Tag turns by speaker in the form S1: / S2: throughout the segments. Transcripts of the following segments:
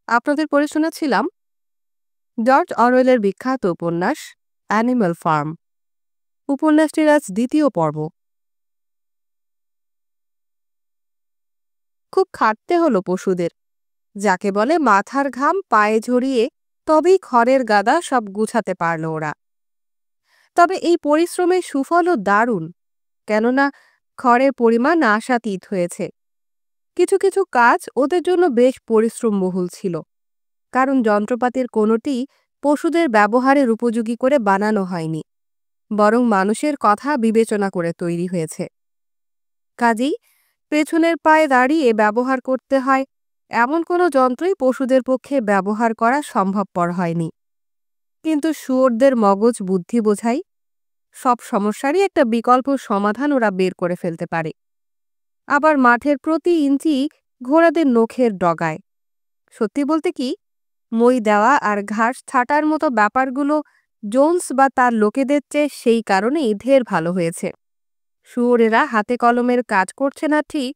S1: আপনাদের পড়ে শোনাচ্ছিলাম জর্জ অরওয়েলের বিখ্যাত উপন্যাস অ্যানিম্যাল ফার্ম। উপন্যাসটির আজ দ্বিতীয় পর্ব। খুব খাটতে হলো পশুদের, যাকে বলে মাথার ঘাম পায়ে ঝরিয়ে তবেই খড়ের গাদা সব গুছাতে পারল ওরা। তবে এই পরিশ্রমের সুফলও দারুণ, কেননা খড়ের পরিমাণ আশাতীত হয়েছে। কিছু কিছু কাজ ওদের জন্য বেশ পরিশ্রমবহুল ছিল, কারণ যন্ত্রপাতির কোনোটি পশুদের ব্যবহারের উপযোগী করে বানানো হয়নি, বরং মানুষের কথা বিবেচনা করে তৈরি হয়েছে। কাজেই পেছনের পায়ে দাঁড়িয়ে ব্যবহার করতে হয় এমন কোনো যন্ত্রই পশুদের পক্ষে ব্যবহার করা সম্ভবপর হয়নি। কিন্তু শুয়োরদের মগজ বুদ্ধি বোঝাই, সব সমস্যারই একটা বিকল্প সমাধান ওরা বের করে ফেলতে পারে। আবার মাঠের প্রতি ইঞ্চি ঘোড়াদের নখের ডগায়। সত্যি বলতে কি, মই দেওয়া আর ঘাস ছাঁটার মতো ব্যাপারগুলো জোন্স বা তার লোকেদের চেয়ে সেই কারণেই ঢের ভালো হয়েছে। শুয়োরেরা হাতে কলমের কাজ করছে না ঠিক,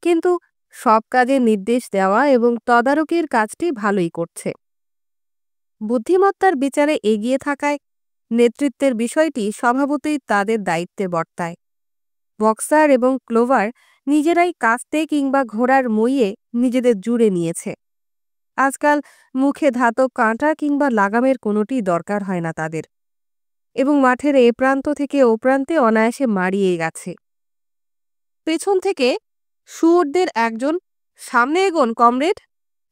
S1: কিন্তু সব কাজে নির্দেশ দেওয়া এবং তদারকির কাজটি ভালোই করছে। বুদ্ধিমত্তার বিচারে এগিয়ে থাকায় নেতৃত্বের বিষয়টি স্বভাবতই তাদের দায়িত্বে বর্তায়। বক্সার এবং ক্লোভার নিজেরাই কাস্তে কিংবা ঘোড়ার মইয়ে নিজেদের জুড়ে নিয়েছে। আজকাল মুখে ধাতব কাঁটা কিংবা লাগামের কোনোটি দরকার হয় না তাদের, এবং মাঠের এ প্রান্ত থেকে ও প্রান্তে অনায়াসে মারিয়ে গেছে। পেছন থেকে শুয়োরদের একজন "সামনে এগোন কমরেড"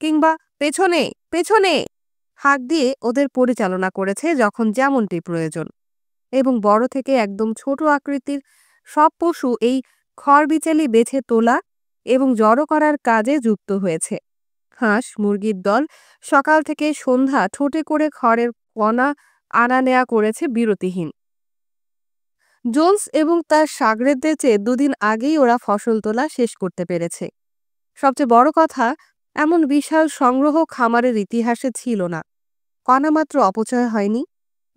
S1: কিংবা "পেছনে পেছনে" হাঁক দিয়ে ওদের পরিচালনা করেছে যখন যেমনটি প্রয়োজন। এবং বড় থেকে একদম ছোট আকৃতির সব পশু এই খড়বিচালি বেছে তোলা এবং জড়ো করার কাজে যুক্ত হয়েছে। হাঁস মুরগির দল সকাল থেকে সন্ধ্যা ঠোঁটে করে খড়ের কণা আনা নেয়া করেছে বিরতিহীন। জোন্স এবং তার সাগরেদদের চেয়ে দুদিন আগেই ওরা ফসল তোলা শেষ করতে পেরেছে। সবচেয়ে বড় কথা, এমন বিশাল সংগ্রহ খামারের ইতিহাসে ছিল না। কণামাত্র অপচয় হয়নি।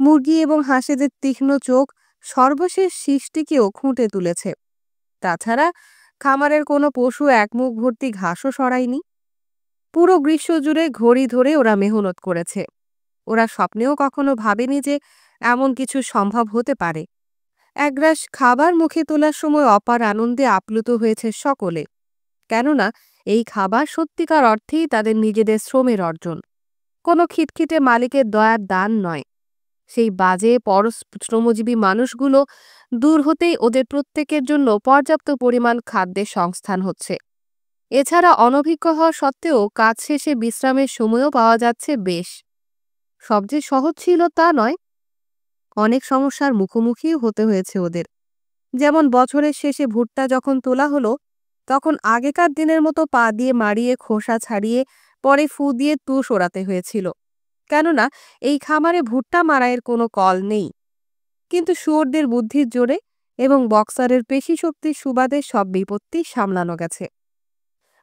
S1: মুরগি এবং হাঁসেদের তীক্ষ্ণ চোখ সর্বশেষ শিশটিকেও খুঁটে তুলেছে। তাছাড়া খামারের কোনো পশু এক মুখ ভর্তি ঘাসও সরায়নি। পুরো গ্রীষ্ম জুড়ে ঘড়ি ধরে ওরা মেহনত করেছে। ওরা স্বপ্নেও কখনো ভাবেনি যে এমন কিছু সম্ভব হতে পারে। একগ্রাস খাবার মুখে তোলার সময় অপার আনন্দে আপ্লুত হয়েছে সকলে, কেননা এই খাবার সত্যিকার অর্থেই তাদের নিজেদের শ্রমের অর্জন, কোনো খিটখিটে মালিকের দয়ার দান নয়। সেই বাজে শ্রমজীবী মানুষগুলো দূর হতেই ওদের প্রত্যেকের জন্য পর্যাপ্ত পরিমাণ খাদ্যের সংস্থান হচ্ছে। এছাড়া অনভিজ্ঞ হওয়া সত্ত্বেও কাজ শেষে বিশ্রামের সময়ও পাওয়া যাচ্ছে বেশ। সব যে সহজ ছিল তা নয়, অনেক সমস্যার মুখোমুখিও হতে হয়েছে ওদের। যেমন বছরের শেষে ভুট্টা যখন তোলা হলো, তখন আগেকার দিনের মতো পা দিয়ে মাড়িয়ে খোসা ছাড়িয়ে পরে ফু দিয়ে তুষ ওড়াতে হয়েছিল, কেননা এই খামারে ভুট্টা মাড়াইয়ের কোনো কল নেই। কিন্তু শুয়োরদের বুদ্ধির জোরে এবং বক্সারের পেশিশক্তির সুবাদে সব বিপত্তি সামলানো গেছে।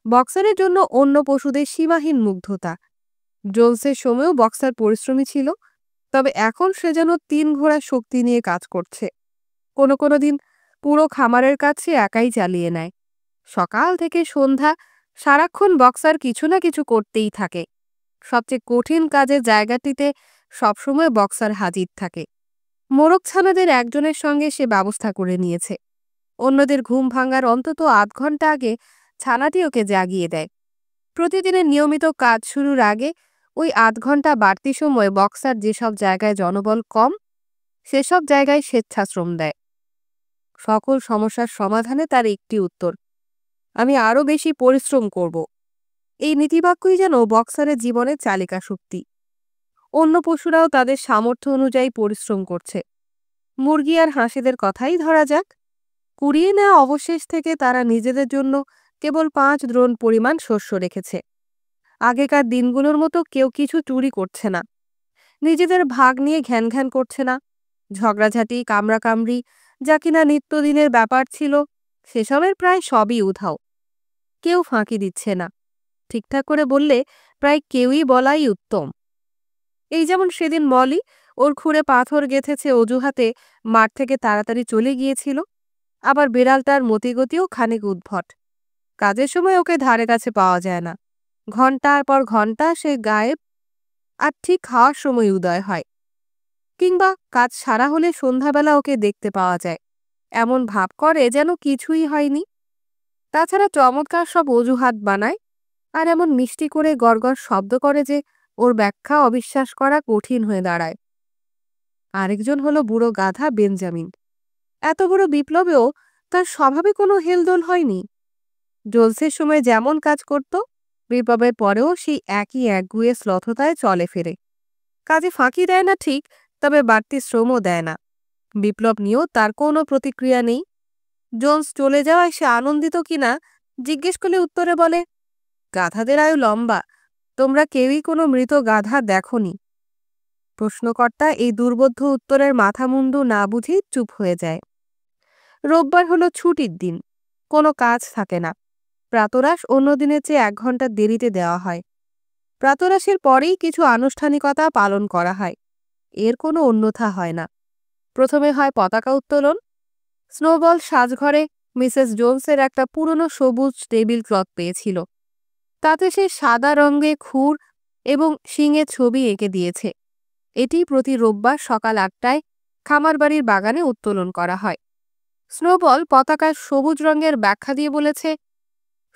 S1: বক্সারের জন্য অন্য পশুদের সীমাহীন মুগ্ধতা। জোন্সের সময়ও বক্সার পরিশ্রমী ছিল, তবে এখন সে যেন 3 ঘোড়ার শক্তি নিয়ে কাজ করছে। কোনো কোনো দিন পুরো খামারের কাছে একাই চালিয়ে নেয়। সকাল থেকে সন্ধ্যা সারাক্ষণ বক্সার কিছু না কিছু করতেই থাকে। সবচেয়ে কঠিন কাজের জায়গাটিতে সবসময় বক্সার হাজির থাকে। মোরগ ছানাদের একজনের সঙ্গে সে ব্যবস্থা করে নিয়েছে। অন্যদের ঘুম ভাঙার অন্তত আধ ঘন্টা আগে ছানাটি ওকে জাগিয়ে দেয়। প্রতিদিনের নিয়মিত কাজ শুরুর আগে ওই আধ ঘন্টা বাড়তি সময় বক্সার যেসব জায়গায় জনবল কম, সেসব জায়গায় স্বেচ্ছাশ্রম দেয়। সকল সমস্যার সমাধানে তার একটি উত্তর: আমি আরও বেশি পরিশ্রম করব। এই নীতিবাক্যই যেন বক্সারের জীবনের চালিকা শক্তি। অন্য পশুরাও তাদের সামর্থ্য অনুযায়ী পরিশ্রম করছে। মুরগি আর হাঁসেদের কথাই ধরা যাক। কুড়িয়ে নেওয়া অবশেষ থেকে তারা নিজেদের জন্য কেবল 5 দ্রোণ পরিমাণ শস্য রেখেছে। আগেকার দিনগুলোর মতো কেউ কিছু চুরি করছে না, নিজেদের ভাগ নিয়ে ঘ্যানঘ্যান করছে না। ঝগড়াঝাঁটি কামড়াকামড়ি যা কিনা নিত্যদিনের ব্যাপার ছিল, সেসবের প্রায় সবই উধাও। কেউ ফাঁকি দিচ্ছে না। ঠিকঠাক করে বললে প্রায় কেউই বলাই উত্তম। এই যেমন সেদিন মলি ওর খুঁড়ে পাথর গেঁথেছে অজুহাতে মাঠ থেকে তাড়াতাড়ি চলে গিয়েছিল। আবার বিড়ালটার মতিগতিও খানিক উদ্ভট। কাজের সময় ওকে ধারে কাছে পাওয়া যায় না। ঘন্টার পর ঘন্টা সে গায়েব, আর ঠিক খাওয়ার সময় উদয় হয়, কিংবা কাজ সারা হলে সন্ধ্যাবেলা ওকে দেখতে পাওয়া যায়। এমন ভাব করে যেন কিছুই হয়নি। তাছাড়া চমৎকার সব অজুহাত বানায়, আর এমন মিষ্টি করে গড়গড় শব্দ করে যে ওর ব্যাখ্যা অবিশ্বাস করা কঠিন হয়ে দাঁড়ায়। আরেকজন হলো বুড়ো গাধা বেঞ্জামিন। এত বড় বিপ্লবেও তার স্বভাবে কোনো হেলদোল হয়নি। জোলসের সময় যেমন কাজ করত, বিপ্লবের পরেও সেই একই একগুঁয়ে শ্লথতায় চলে ফেরে। কাজে ফাঁকি দেয় না ঠিক, তবে বাড়তি শ্রমও দেয় না। বিপ্লব নিয়েও তার কোনো প্রতিক্রিয়া নেই। জোন্স চলে যাওয়ায় সে আনন্দিত কিনা জিজ্ঞেস করলে উত্তরে বলে, গাধাদের আয়ু লম্বা, তোমরা কেউই কোনো মৃত গাধা দেখনি। প্রশ্নকর্তা এই দুর্বোধ্য উত্তরের মাথামুন্ডু না বুঝেই চুপ হয়ে যায়। রোববার হলো ছুটির দিন, কোনো কাজ থাকে না। প্রাতরাশ অন্য দিনের চেয়ে 1 ঘন্টা দেরিতে দেওয়া হয়। প্রাতরাশের পরেই কিছু আনুষ্ঠানিকতা পালন করা হয়, এর কোনো অন্যথা হয় না। প্রথমে হয় পতাকা উত্তোলন। স্নোবল সাজঘরে মিসেস জোনসের একটা পুরনো সবুজ টেবিল ক্লথ পেয়েছিল। তাতে সে সাদা রঙে খুর এবং শিঙের ছবি এঁকে দিয়েছে। এটি প্রতি রোববার সকাল 8টায় খামারবাড়ির বাগানে উত্তোলন করা হয়। স্নোবল পতাকার সবুজ রঙের ব্যাখ্যা দিয়ে বলেছে,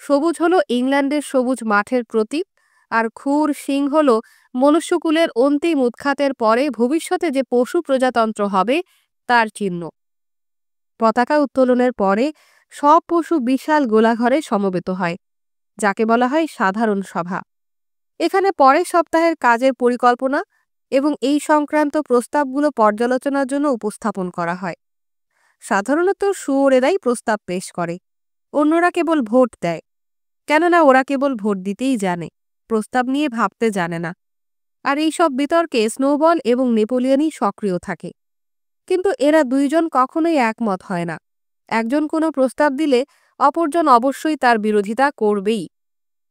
S1: সবুজ হলো ইংল্যান্ডের সবুজ মাঠের প্রতীক, আর খুর শিং হল মনুষ্যকুলের অন্তিম উৎখাতের পরে ভবিষ্যতে যে পশু প্রজাতন্ত্র হবে তার চিহ্ন। পতাকা উত্তোলনের পরে সব পশু বিশাল গোলাঘরে সমবেত হয়, যাকে বলা হয় সাধারণ সভা। এখানে পরের সপ্তাহের কাজের পরিকল্পনা এবং এই সংক্রান্ত প্রস্তাবগুলো পর্যালোচনার জন্য উপস্থাপন করা হয়। সাধারণত শুয়োরেরাই প্রস্তাব পেশ করে, অন্যরা কেবল ভোট দেয়। কেননা ওরা কেবল ভোট দিতেই জানে, প্রস্তাব নিয়ে ভাবতে জানে না। আর এই সব বিতর্কে স্নোবল এবং নেপোলিয়নই সক্রিয় থাকে। কিন্তু এরা দুইজন কখনোই একমত হয় না। একজন কোনো প্রস্তাব দিলে অপরজন অবশ্যই তার বিরোধিতা করবেই।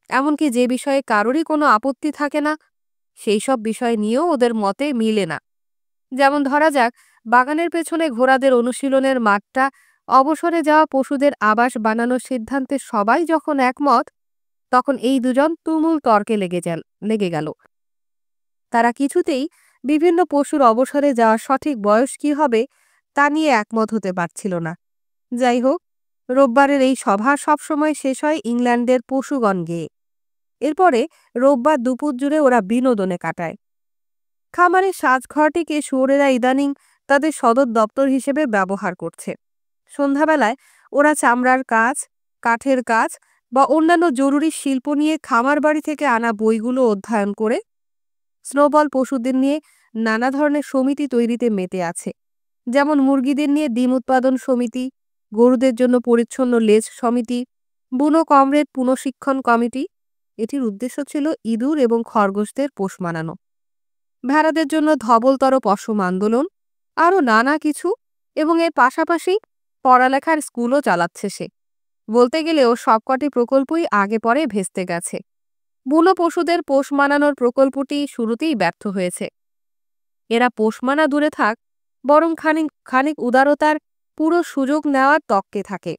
S1: এমনকি যে বিষয়ে কারোরই কোনো আপত্তি থাকে না, সেই সব বিষয় নিয়েও ওদের মতে মিলে না। যেমন ধরা যাক, বাগানের পেছনে ঘোড়াদের অনুশীলনের মাঠটা অবসরে যাওয়া পশুদের আবাস বানানোর সিদ্ধান্তে সবাই যখন একমত, তখন এই দুজন তুমুল তর্কে লেগে গেল। তারা কিছুতেই বিভিন্ন পশুর অবসরে যাওয়ার সঠিক বয়স কী হবে তা নিয়ে একমত হতে পারছিল না। যাই হোক, রোববারের এই সভা সবসময় শেষ হয় ইংল্যান্ডের পশুগণ গেয়ে। এরপরে রোববার দুপুর জুড়ে ওরা বিনোদনে কাটায়। খামারের সাজঘরটিকে শুয়োরেরা ইদানিং তাদের সদর দপ্তর হিসেবে ব্যবহার করছে। সন্ধ্যাবেলায় ওরা চামড়ার কাজ, কাঠের কাজ বা অন্যান্য জরুরি শিল্প নিয়ে খামার বাড়ি থেকে আনা বইগুলো অধ্যয়ন করে। স্নোবল পশুদের নিয়ে নানা ধরনের সমিতি তৈরিতে মেতে আছে, যেমন মুরগিদের নিয়ে ডিম উৎপাদন সমিতি, গরুদের জন্য পরিচ্ছন্ন লেজ সমিতি, বুনো কমরেড পুনঃশিক্ষণ কমিটি। এটির উদ্দেশ্য ছিল ইঁদুর এবং খরগোশদের পোষ মানানো। ভেড়াদের জন্য ধবলতর পশম আন্দোলন, আরও নানা কিছু। এবং এর পাশাপাশি পড়ালেখার স্কুলও চালাচ্ছে সে। বলতে গেলেও সবকটি প্রকল্পই আগে পরে ভেস্তে গেছে। বুনো পশুদের পোষ মানানোর প্রকল্পটি শুরুতেই ব্যর্থ হয়েছে। এরা পোষ মানা দূরে থাক, বরং খানিক উদারতার পুরো সুযোগ নেওয়ার তককে থাকে।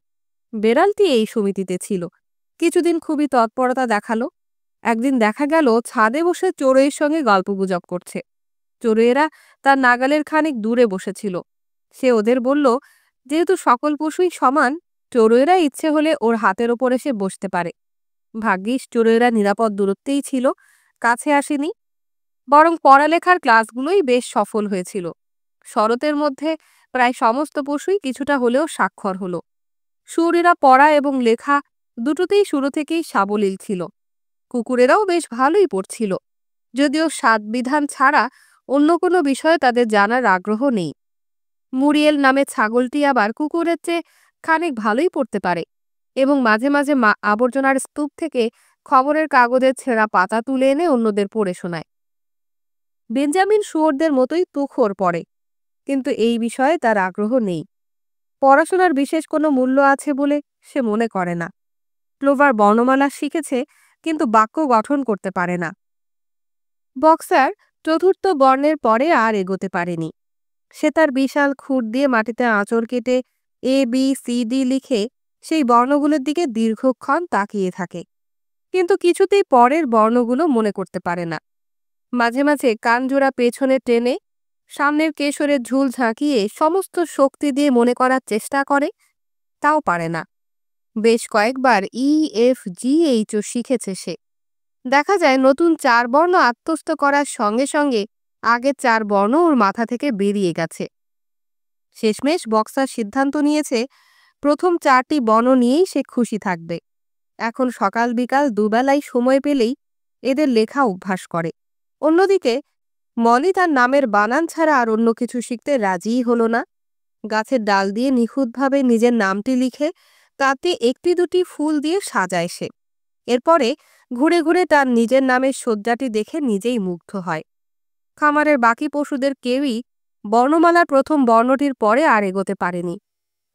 S1: বেড়ালটি এই সমিতিতে ছিল, কিছুদিন খুবই তৎপরতা দেখালো। একদিন দেখা গেল ছাদে বসে চড়ুইয়ের সঙ্গে গল্পগুজব করছে। চড়ুইয়েরা তার নাগালের খানিক দূরে বসেছিল। সে ওদের বলল, যেহেতু সকল পশুই সমান, চড়ুইয়েরা ইচ্ছে হলে ওর হাতের ওপর এসে বসতে পারে। ভাগ্যিস চড়ুইয়েরা নিরাপদ দূরত্বেই ছিল, কাছে আসেনি। বরং পড়ালেখার ক্লাসগুলোই বেশ সফল হয়েছিল। শরতের মধ্যে প্রায় সমস্ত পশুই কিছুটা হলেও স্বাক্ষর হলো। শুয়োরেরা পড়া এবং লেখা দুটোতেই শুরু থেকেই সাবলীল ছিল। কুকুরেরাও বেশ ভালোই পড়ছিল, যদিও স্বাদবিধান ছাড়া অন্য কোনো বিষয়ে তাদের জানার আগ্রহ নেই। মুরিয়েল নামে ছাগলটি আবার কুকুরের চেয়ে খানিক ভালোই পড়তে পারে এবং মাঝে মাঝে আবর্জনার স্তূপ থেকে খবরের কাগজের ছেঁড়া পাতা তুলে এনে অন্যদের পড়ে শোনায়। বেঞ্জামিন শুয়োরদের মতোই তুখোড় পড়ে, কিন্তু এই বিষয়ে তার আগ্রহ নেই। পড়াশোনার বিশেষ কোনো মূল্য আছে বলে সে মনে করে না। ক্লোভার বর্ণমালা শিখেছে, কিন্তু বাক্য গঠন করতে পারে না। বক্সার চতুর্থ বর্ণের পরে আর এগোতে পারেনি। সে তার বিশাল খুঁট দিয়ে মাটিতে আঁচড় কেটে A B C D লিখে সেই বর্ণগুলোর দিকে দীর্ঘক্ষণ তাকিয়ে থাকে। কিন্তু কিছুতেই পরের বর্ণগুলো মনে করতে পারে না। মাঝে মাঝে কানজোড়া পেছনে টেনে সামনের কেশরের ঝুল ঝাঁকিয়ে সমস্ত শক্তি দিয়ে মনে করার চেষ্টা করে, তাও পারে না। বেশ কয়েকবার EFGHও শিখেছে সে। দেখা যায় নতুন 4 বর্ণ আত্মস্থ করার সঙ্গে সঙ্গে আগের 4 বর্ণ ওর মাথা থেকে বেরিয়ে গেছে। শেষমেশ বক্সার সিদ্ধান্ত নিয়েছে প্রথম 4টি বর্ণ নিয়েই সে খুশি থাকবে। এখন সকাল বিকাল দুবেলাই সময় পেলেই এদের লেখা অভ্যাস করে। অন্যদিকে মলি তার নামের বানান ছাড়া আর অন্য কিছু শিখতে রাজিই হলো না। গাছের ডাল দিয়ে নিখুঁতভাবে নিজের নামটি লিখে তাতে একটি দুটি ফুল দিয়ে সাজায় সে। এরপরে ঘুরে ঘুরে তার নিজের নামের সজ্জাটি দেখে নিজেই মুগ্ধ হয়। খামারের বাকি পশুদের কেউই বর্ণমালার প্রথম বর্ণটির পরে আর এগোতে পারেনি।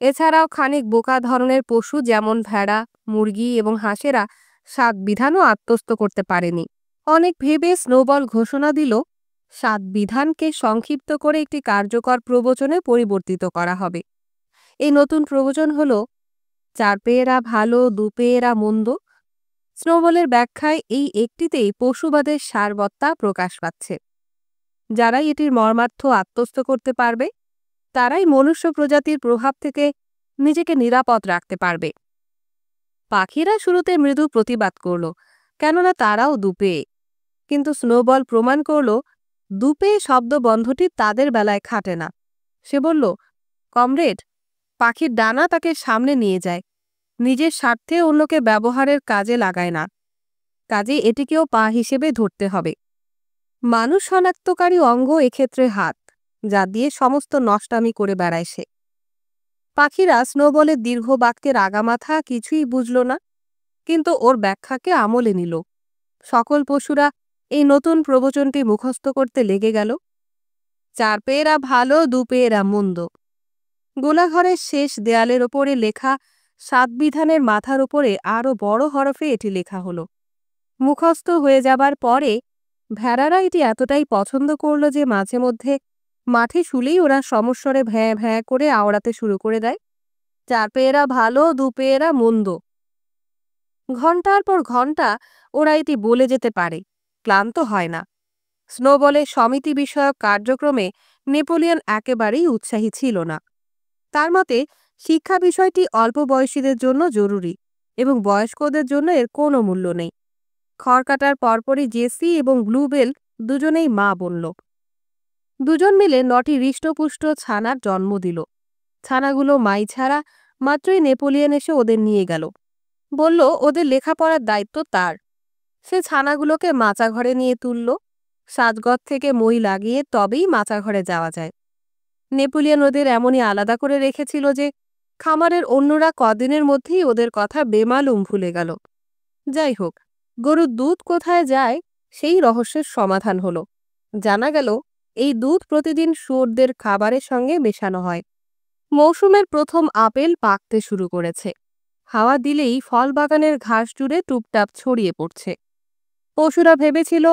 S1: এছাড়াও খানিক বোকা ধরনের পশু যেমন ভেড়া, মুরগি এবং হাঁসেরা 7 বিধানও আত্মস্থ করতে পারেনি। অনেক ভেবে স্নোবল ঘোষণা দিল 7 বিধানকে সংক্ষিপ্ত করে একটি কার্যকর প্রবচনে পরিবর্তিত করা হবে। এই নতুন প্রবচন হল 4 পেয়েরা ভালো, 2 পেয়েরা মন্দ। স্নোবলের ব্যাখ্যায় এই একটিতেই পশুবাদের সারবত্তা প্রকাশ পাচ্ছে। যারাই এটির মর্মার্থ আত্মস্থ করতে পারবে তারাই মনুষ্য প্রজাতির প্রভাব থেকে নিজেকে নিরাপদ রাখতে পারবে। পাখিরা শুরুতে মৃদু প্রতিবাদ করল, কেননা তারাও দুপেয়ে। কিন্তু স্নোবল প্রমাণ করল দুপেয়ে শব্দ বন্ধটি তাদের বেলায় খাটে না। সে বলল, কমরেড, পাখির ডানা তাকে সামনে নিয়ে যায়, নিজের স্বার্থে অন্যকে ব্যবহারের কাজে লাগায় না। কাজে এটিকেও পা হিসেবে ধরতে হবে। মানুষ শনাক্তকারী অঙ্গ এক্ষেত্রে হাত, যা দিয়ে সমস্ত নষ্টামি করে বেড়ায় সে। পাখিরা স্নোবলের দীর্ঘ বাক্যের আগামাথা কিছুই বুঝল না, কিন্তু ওর ব্যাখ্যাকে আমলে নিল। সকল পশুরা এই নতুন প্রবচনটি মুখস্থ করতে লেগে গেল। 4 পেয়েরা ভালো, 2 পেয়েরা মন্দ। গোলাঘরের শেষ দেয়ালের ওপরে লেখা 7 বিধানের মাথার ওপরে আরও বড় হরফে এটি লেখা হলো। মুখস্থ হয়ে যাবার পরে ভেড়ারা এটি এতটাই পছন্দ করল যে মাঝে মধ্যে মাঠে শুলেই ওরা সমস্বরে ভ্যাঁ ভ্যাঁ করে আওড়াতে শুরু করে দেয়, 4 পেয়েরা ভালো, 2 পেয়েরা মন্দ। ঘণ্টার পর ঘণ্টা ওরা এটি বলে যেতে পারে, ক্লান্ত হয় না। স্নোবলের সমিতি বিষয়ক কার্যক্রমে নেপোলিয়ন একেবারেই উৎসাহী ছিল না। তার মতে শিক্ষা বিষয়টি অল্প বয়সীদের জন্য জরুরি এবং বয়স্কদের জন্য এর কোনো মূল্য নেই। খড় কাটার পরপরই জেসি এবং ব্লুবেল দুজনেই মা বলল। দুজন মিলে 9টি হৃষ্টপুষ্ট ছানার জন্ম দিল। ছানাগুলো মাই ছাড়া মাত্রই নেপোলিয়ন এসে ওদের নিয়ে গেল। বলল ওদের লেখাপড়ার দায়িত্ব তার। সে ছানাগুলোকে মাচাঘরে নিয়ে তুলল। সাজগদ থেকে মই লাগিয়ে তবেই মাচাঘরে যাওয়া যায়। নেপোলিয়ন ওদের এমনই আলাদা করে রেখেছিল যে খামারের অন্যরা কদিনের মধ্যেই ওদের কথা বেমালুম ভুলে গেল। যাই হোক, গরুর দুধ কোথায় যায় সেই রহস্যের সমাধান হলো। জানা গেল এই দুধ প্রতিদিন শুয়োরদের খাবারের সঙ্গে মেশানো হয়। মৌসুমের প্রথম আপেল পাকতে শুরু করেছে। হাওয়া দিলেই ফল বাগানের ঘাস জুড়ে টুপটাপ ছড়িয়ে পড়ছে। পশুরা ভেবেছিল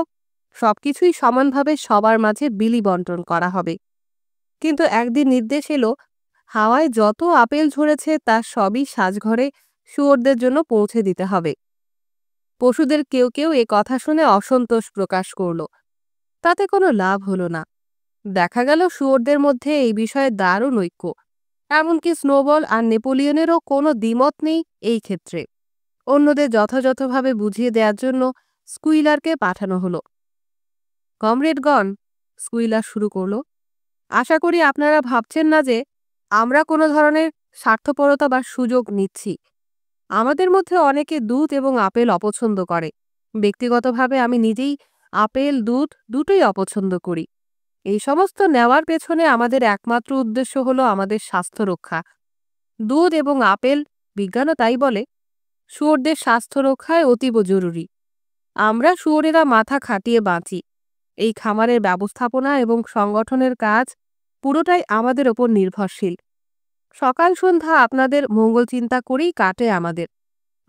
S1: সবকিছুই সমানভাবে সবার মাঝে বিলি বন্টন করা হবে। কিন্তু একদিন নির্দেশ এলো, হাওয়ায় যত আপেল ঝরেছে তার সবই সাজঘরে শুয়োরদের জন্য পৌঁছে দিতে হবে। পশুদের কেউ কেউ এ কথা শুনে অসন্তোষ প্রকাশ করল। তাতে কোনো লাভ হলো না। দেখা গেল শুয়োরদের মধ্যে এই বিষয়ে দারুণ ঐক্য। এমনকি স্নোবল আর নেপোলিয়নেরও কোনো দ্বিমত নেই এই ক্ষেত্রে। অন্যদের যথাযথভাবে বুঝিয়ে দেওয়ার জন্য স্কুইলারকে পাঠানো হলো। কমরেডগণ, স্কুইলার শুরু করল, আশা করি আপনারা ভাবছেন না যে আমরা কোনো ধরনের স্বার্থপরতা বা সুযোগ নিচ্ছি। আমাদের মধ্যে অনেকে দুধ এবং আপেল অপছন্দ করে। ব্যক্তিগতভাবে আমি নিজেই আপেল, দুধ দুটোই অপছন্দ করি। এই সমস্ত নেওয়ার পেছনে আমাদের একমাত্র উদ্দেশ্য হলো আমাদের স্বাস্থ্য রক্ষা। দুধ এবং আপেল, বিজ্ঞানও তাই বলে, শুয়োরদের স্বাস্থ্য রক্ষায় অতীব জরুরি। আমরা শুয়োরেরা মাথা খাটিয়ে বাঁচি। এই খামারের ব্যবস্থাপনা এবং সংগঠনের কাজ পুরোটাই আমাদের ওপর নির্ভরশীল। সকাল সন্ধ্যা আপনাদের মঙ্গল চিন্তা করেই কাটে আমাদের।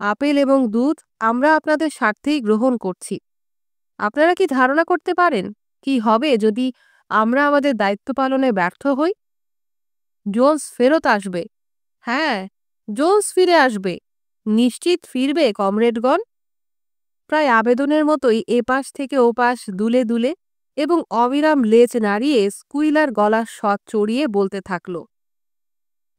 S1: আপেল এবং দুধ আমরা আপনাদের স্বার্থেই গ্রহণ করছি। আপনারা কি ধারণা করতে পারেন কি হবে যদি আমরা আমাদের দায়িত্ব পালনে ব্যর্থ হই? জোন্স ফেরত আসবে। হ্যাঁ, জোন্স ফিরে আসবে। নিশ্চিত ফিরবে, কমরেডগণ। প্রায় আবেদনের মতোই এপাশ থেকে ওপাশ দুলে দুলে এবং অবিরাম লেজ নাড়িয়ে স্কুইলার গলার স্বর চড়িয়ে বলতে থাকল,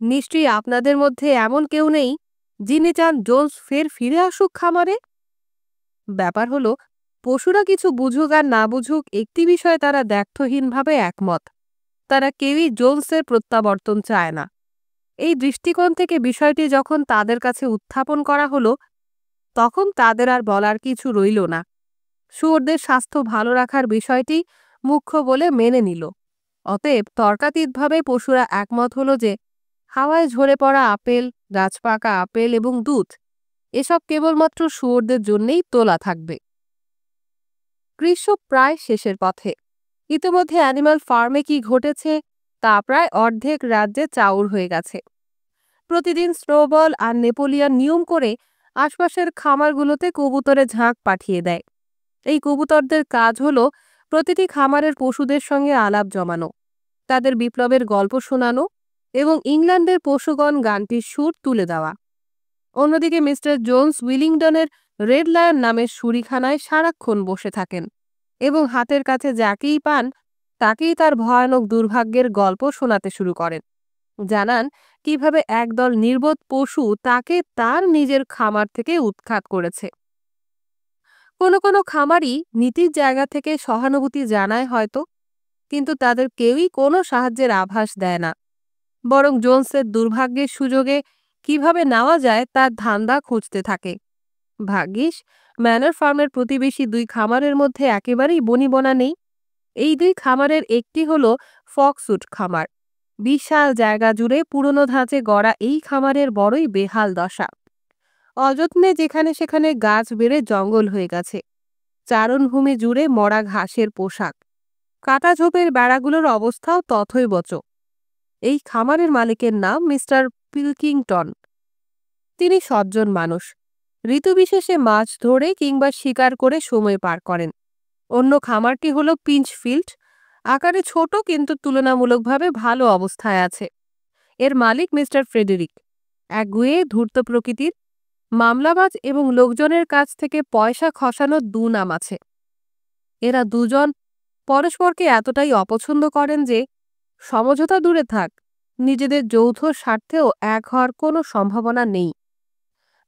S1: নিশ্চয়ই আপনাদের মধ্যে এমন কেউ নেই যিনি চান জোন্স ফের ফিরে আসুক খামারে। ব্যাপার হলো, পশুরা কিছু বুঝুক আর না বুঝুক একটি বিষয়ে তারা দ্ব্যর্থহীনভাবে একমত, তারা কেউই জোন্সের প্রত্যাবর্তন চায় না। এই দৃষ্টিকোণ থেকে বিষয়টি যখন তাদের কাছে উত্থাপন করা হলো, তখন তাদের আর বলার কিছু রইল না। শুয়োরদের স্বাস্থ্য ভালো রাখার বিষয়টি মুখ্য বলে মেনে নিল। অতএব তর্কাতীতভাবে পশুরা একমত হল যে হাওয়ায় ঝরে পড়া আপেল, গাছপাকা আপেল এবং দুধ এসব কেবলমাত্র শুয়োরদের জন্যেই তোলা থাকবে। গ্রীষ্ম প্রায় শেষের পথে। ইতিমধ্যে অ্যানিমাল ফার্মে কি ঘটেছে তা প্রায় অর্ধেক রাজ্যে চাউর হয়ে গেছে। প্রতিদিন স্নোবল আর নেপোলিয়ন নিয়ম করে আশপাশের খামারগুলোতে কবুতরে ঝাঁক পাঠিয়ে দেয়। এই কবুতরদের কাজ হলো প্রতিটি খামারের পশুদের সঙ্গে আলাপ জমানো, তাদের বিপ্লবের গল্প শোনানো এবং ইংল্যান্ডের পশুগণ গানটির সুর তুলে দেওয়া। অন্যদিকে মিস্টার জোন্স উইলিংটনের রেড লায়ন নামের সুরিখানায় সারাক্ষণ বসে থাকেন এবং হাতের কাছে যাকেই পান তাকেই তার ভয়ানক দুর্ভাগ্যের গল্প শোনাতে শুরু করেন। জানান কিভাবে একদল নির্বোধ পশু তাকে তার নিজের খামার থেকে উৎখাত করেছে। কোনো কোনো খামারই নীতির জায়গা থেকে সহানুভূতি জানায় হয়তো, কিন্তু তাদের কেউই কোনো সাহায্যের আভাস দেয় না, বরং জোন্সের দুর্ভাগ্যের সুযোগে কিভাবে নেওয়া যায় তার ধান্দা খুঁজতে থাকে। ভাগ্যিস ম্যানর ফার্মের প্রতিবেশী দুই খামারের মধ্যে একেবারেই বনিবনা নেই। এই দুই খামারের একটি হলো ফক্সউড খামার। বিশাল জায়গা জুড়ে পুরনো ধাঁচে গড়া এই খামারের বড়ই বেহাল দশা। অযত্নে যেখানে সেখানে গাছ বেড়ে জঙ্গল হয়ে গেছে, চারণভূমি জুড়ে মরা ঘাসের পোশাক, কাটা ঝোপের বেড়াগুলোর অবস্থাও তথৈবচ। এই খামারের মালিকের নাম মিস্টার পিলকিংটন। তিনি সজ্জন মানুষ, ঋতুবিশেষে মাছ ধরে কিংবা শিকার করে সময় পার করেন। অন্য খামারটি হলো পিঞ্চফিল্ড, আকারে ছোট কিন্তু তুলনামূলকভাবে ভালো অবস্থায় আছে। এর মালিক মিস্টার ফ্রেডেরিক একগুঁয়ে ধূর্ত প্রকৃতির, মামলাবাজ এবং লোকজনের কাছ থেকে পয়সা খসানোর দুনাম আছে। এরা দুজন পরস্পরকে এতটাই অপছন্দ করেন যে সমঝোতা দূরে থাক, নিজেদের যৌথ স্বার্থেও এক হওয়ার কোনো সম্ভাবনা নেই।